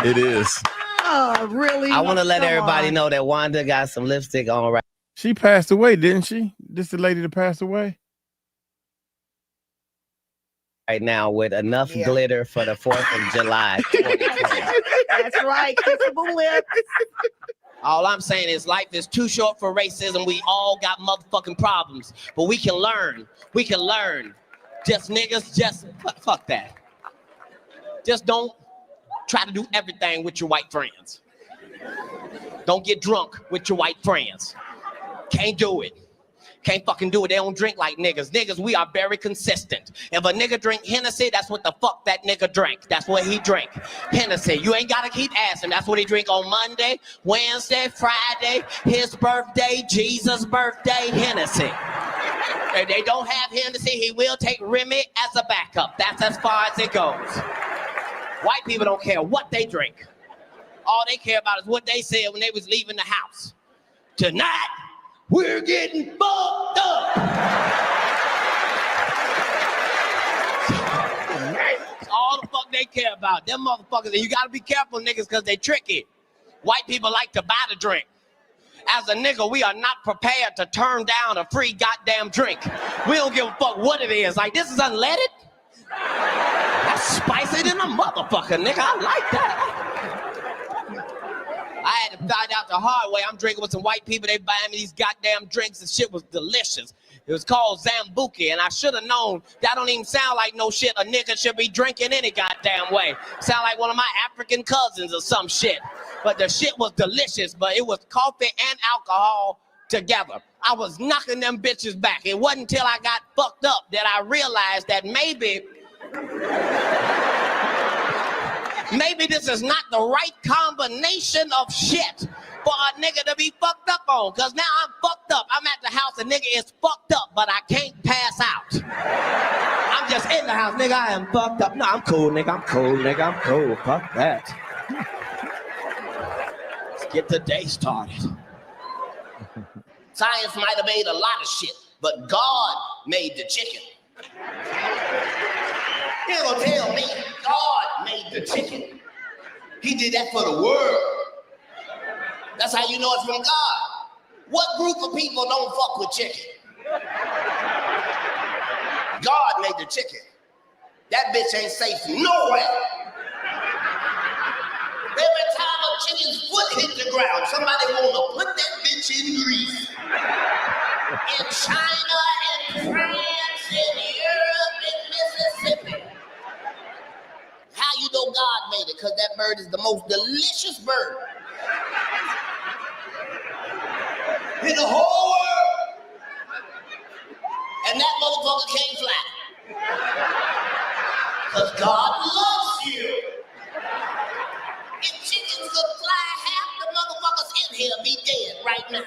It is. Oh, really? I want to let Come everybody on. know that Wanda got some lipstick on right. She passed away, didn't she? This the lady that passed away? Right now with enough glitter for the 4th of July. That's right. Kissable lips. All I'm saying is life is too short for racism. We all got motherfucking problems, but we can learn. We can learn. Just niggas, just fuck that. Just don't try to do everything with your white friends. Don't get drunk with your white friends. Can't do it. Can't fucking do it. They don't drink like niggas. Niggas, we are very consistent. If a nigga drink Hennessy, that's what the fuck that nigga drank. That's what he drank. Hennessy. You ain't gotta keep asking. That's what he drink on Monday, Wednesday, Friday, his birthday, Jesus' birthday, Hennessy. If they don't have Hennessy, he will take Remy as a backup. That's as far as it goes. White people don't care what they drink. All they care about is what they said when they was leaving the house. Tonight, we're getting fucked up. That's all the fuck they care about. Them motherfuckers, and you gotta be careful, niggas, because they tricky. White people like to buy the drink. As a nigga, we are not prepared to turn down a free goddamn drink. We don't give a fuck what it is. Like, this is unleaded? That's spicy than a motherfucker, nigga. I like that. I had to find out the hard way. I'm drinking with some white people. They buying me these goddamn drinks and shit was delicious. It was called Zambuki, and I should have known that don't even sound like no shit a nigga should be drinking any goddamn way. Sound like one of my African cousins or some shit. But the shit was delicious, but it was coffee and alcohol together. I was knocking them bitches back. It wasn't until I got fucked up that I realized that maybe this is not the right combination of shit for a nigga to be fucked up on, because now I'm fucked up. I'm at the house, a nigga is fucked up, but I can't pass out. I'm just in the house, nigga, I am fucked up. No, I'm cool, nigga, I'm cool, nigga, I'm cool. Fuck that. Let's get the day started. Science might have made a lot of shit, but God made the chicken. You ain't gonna tell me God made the chicken. He did that for the world. That's how you know it's from God. What group of people don't fuck with chicken? God made the chicken. That bitch ain't safe nowhere. Every time a chicken's foot hit the ground, somebody wanna put that bitch in grease. In China, in France, in Europe, in Mississippi. How you know God made it? Because that bird is the most delicious bird in the whole world. And that motherfucker can't fly. Because God loves you. If chickens could fly, half the motherfuckers in here be dead right now.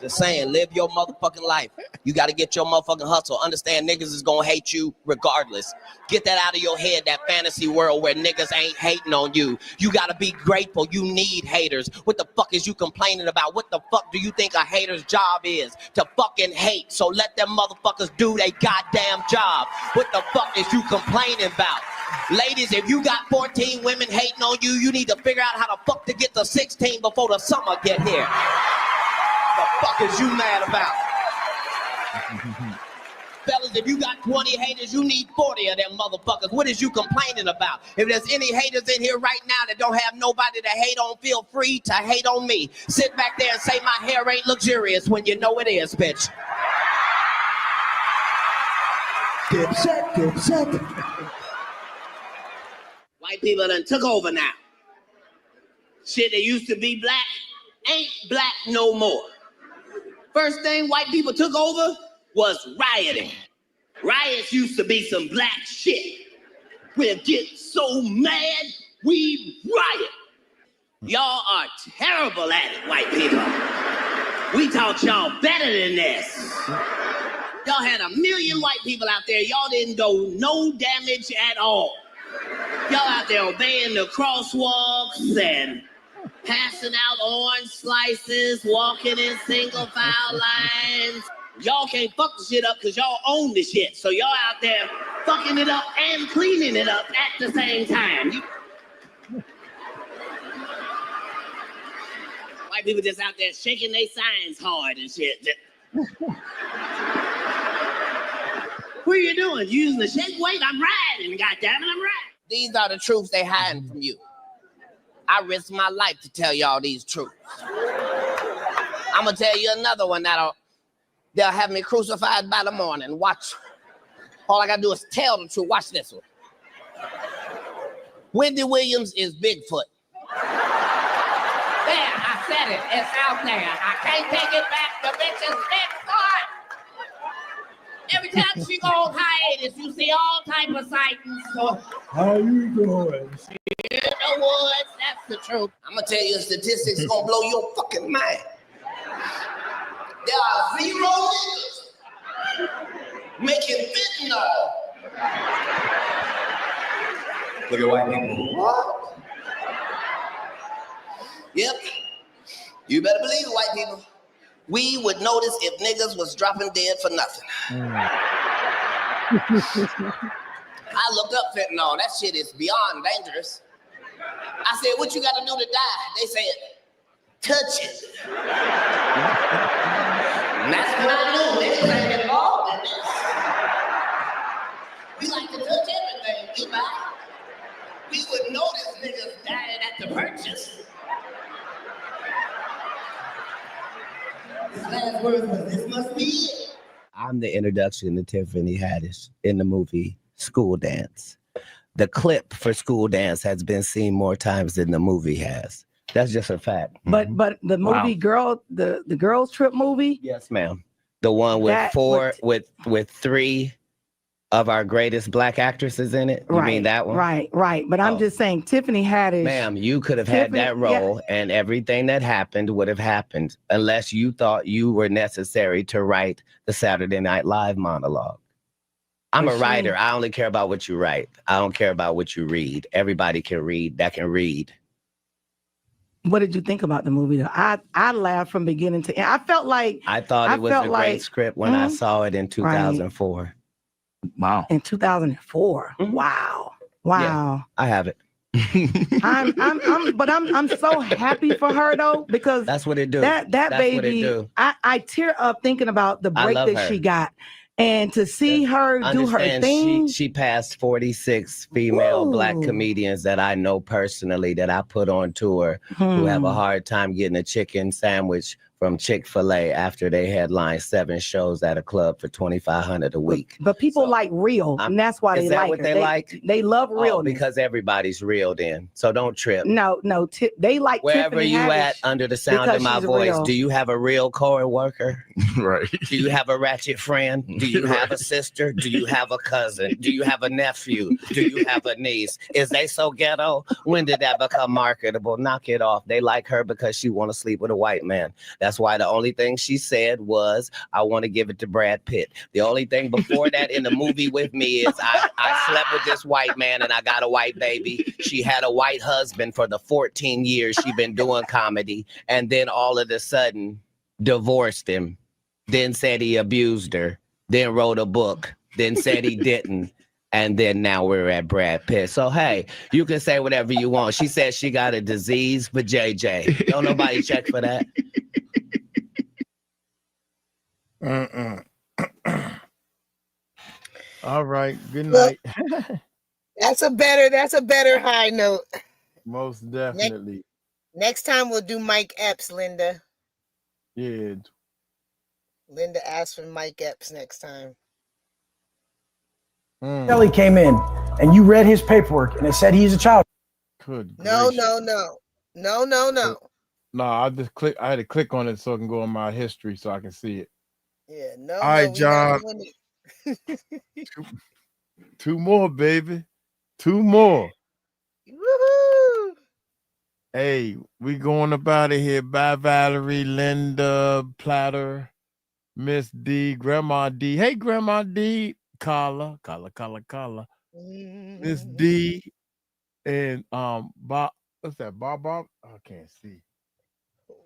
Just saying, live your motherfucking life. You got to get your motherfucking hustle. Understand niggas is going to hate you regardless. Get that out of your head, that fantasy world where niggas ain't hating on you. You got to be grateful. You need haters. What the fuck is you complaining about? What the fuck do you think a hater's job is? To fucking hate. So let them motherfuckers do their goddamn job. What the fuck is you complaining about? Ladies, if you got 14 women hating on you, you need to figure out how the fuck to get to 16 before the summer get here. The fuck is you mad about? Fellas, if you got 20 haters, you need 40 of them motherfuckers. What is you complaining about? If there's any haters in here right now that don't have nobody to hate on, feel free to hate on me. Sit back there and say my hair ain't luxurious when you know it is, bitch. Dipset, dipset. White people done took over now. Shit that used to be black ain't black no more. First thing white people took over was rioting. Riots used to be some black shit. We'll get so mad, we riot. Y'all are terrible at it, white people. We taught y'all better than this. Y'all had 1 million white people out there. Y'all didn't do no damage at all. Y'all out there obeying the crosswalks and passing out orange slices, walking in single file lines. Y'all can't fuck the shit up because y'all own the shit. So y'all out there fucking it up and cleaning it up at the same time. White people just out there shaking their signs hard and shit. What are you doing? You using the shake weight? I'm riding, goddammit, I'm riding. These are the truths they hiding from you. I risk my life to tell y'all these truths. I'm gonna tell you another one they'll have me crucified by the morning. Watch. All I gotta do is tell the truth. Watch this one. Wendy Williams is Bigfoot. There, I said it. It's out there. I can't take it back. The bitch is Bigfoot. Every time she go on hiatus, you see all type of sightings. So, how you doing? In the woods, that's the truth. I'm gonna tell you a statistic that's gonna blow your fucking mind. There are 0 niggas making fentanyl. Look at white people. What? Yep. You better believe it, white people. We would notice if niggas was dropping dead for nothing. I looked up fentanyl. That shit is beyond dangerous. I said, what you got to do to die? They said, touch it. And that's when I knew niggas ain't involved in this. We like to touch everything we buy. We would notice niggas dying at the purchase. His last words was, this must be it. I'm the introduction to Tiffany Haddish in the movie School Dance. The clip for School Dance has been seen more times than the movie has. That's just a fact. But the movie the girls trip movie? Yes, ma'am. The one with with 3 Of our greatest black actresses in it? You mean that one? Right. But I'm just saying Tiffany Haddish. Ma'am, you could have had that role and everything that happened would have happened unless you thought you were necessary to write the Saturday Night Live monologue. I'm a writer. I only care about what you write. I don't care about what you read. Everybody can read that can read. What did you think about the movie though? I laughed from beginning to end. I felt like I thought it was a great script when I saw it in 2004. Wow. In 2004. Wow. Yeah, I have it. I'm so happy for her though, because that's what it do. That's baby, what it do. I tear up thinking about the break that she got. And to see her do her thing. She passed 46 female black comedians that I know personally that I put on tour who have a hard time getting a chicken sandwich from Chick-fil-A after they headline 7 shows at a club for $2,500 a week. But people like real, and that's why they like what her. they like? They love real because everybody's real then. So don't trip. No, they like wherever Tiffany you Haddish at under the sound of my voice. real. Do you have a real co-worker? Right. Do you have a ratchet friend? Do you have a sister? Do you have a cousin? Do you have a nephew? Do you have a niece? Is they so ghetto? When did that become marketable? Knock it off. They like her because she want to sleep with a white man. That's why the only thing she said was, I want to give it to Brad Pitt. The only thing before that in the movie with me is I slept with this white man and I got a white baby. She had a white husband for the 14 years she been doing comedy. And then all of a sudden divorced him. Then said he abused her. Then wrote a book. Then said he didn't. And then now we're at Brad Pitt. So, hey, you can say whatever you want. She said she got a disease for JJ. Don't nobody check for that. All right. Good night. That's a better high note. Most definitely. Next time we'll do Mike Epps, Linda. Yeah. Linda asked for Mike Epps next time. Kelly came in and you read his paperwork and it said he's a child. Good. No. No, I had to click on it so I can go on my history so I can see it. Yeah, no. All right, John. 2 more, baby. 2 more. Woohoo! Hey, we going up out of here. Bye, Valerie, Linda, Platter, Miss D, Grandma D. Hey, Grandma D. Carla. Miss D. And Bob. What's that? Bob? I can't see.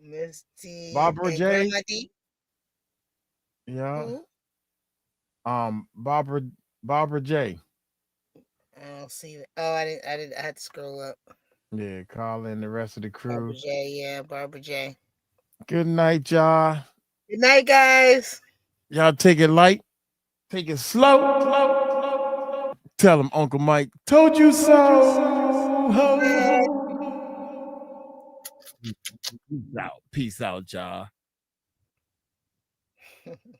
Miss D. Barbara and J. Grandma D. Yeah. Barbara J. I don't see it. Oh, I had to scroll up. Yeah, Carla and the rest of the crew. Barbara J. Yeah, Barbara J. Good night, y'all. Good night, guys. Y'all take it light. Take it slow. Tell him Uncle Mike told you so. Peace out, y'all.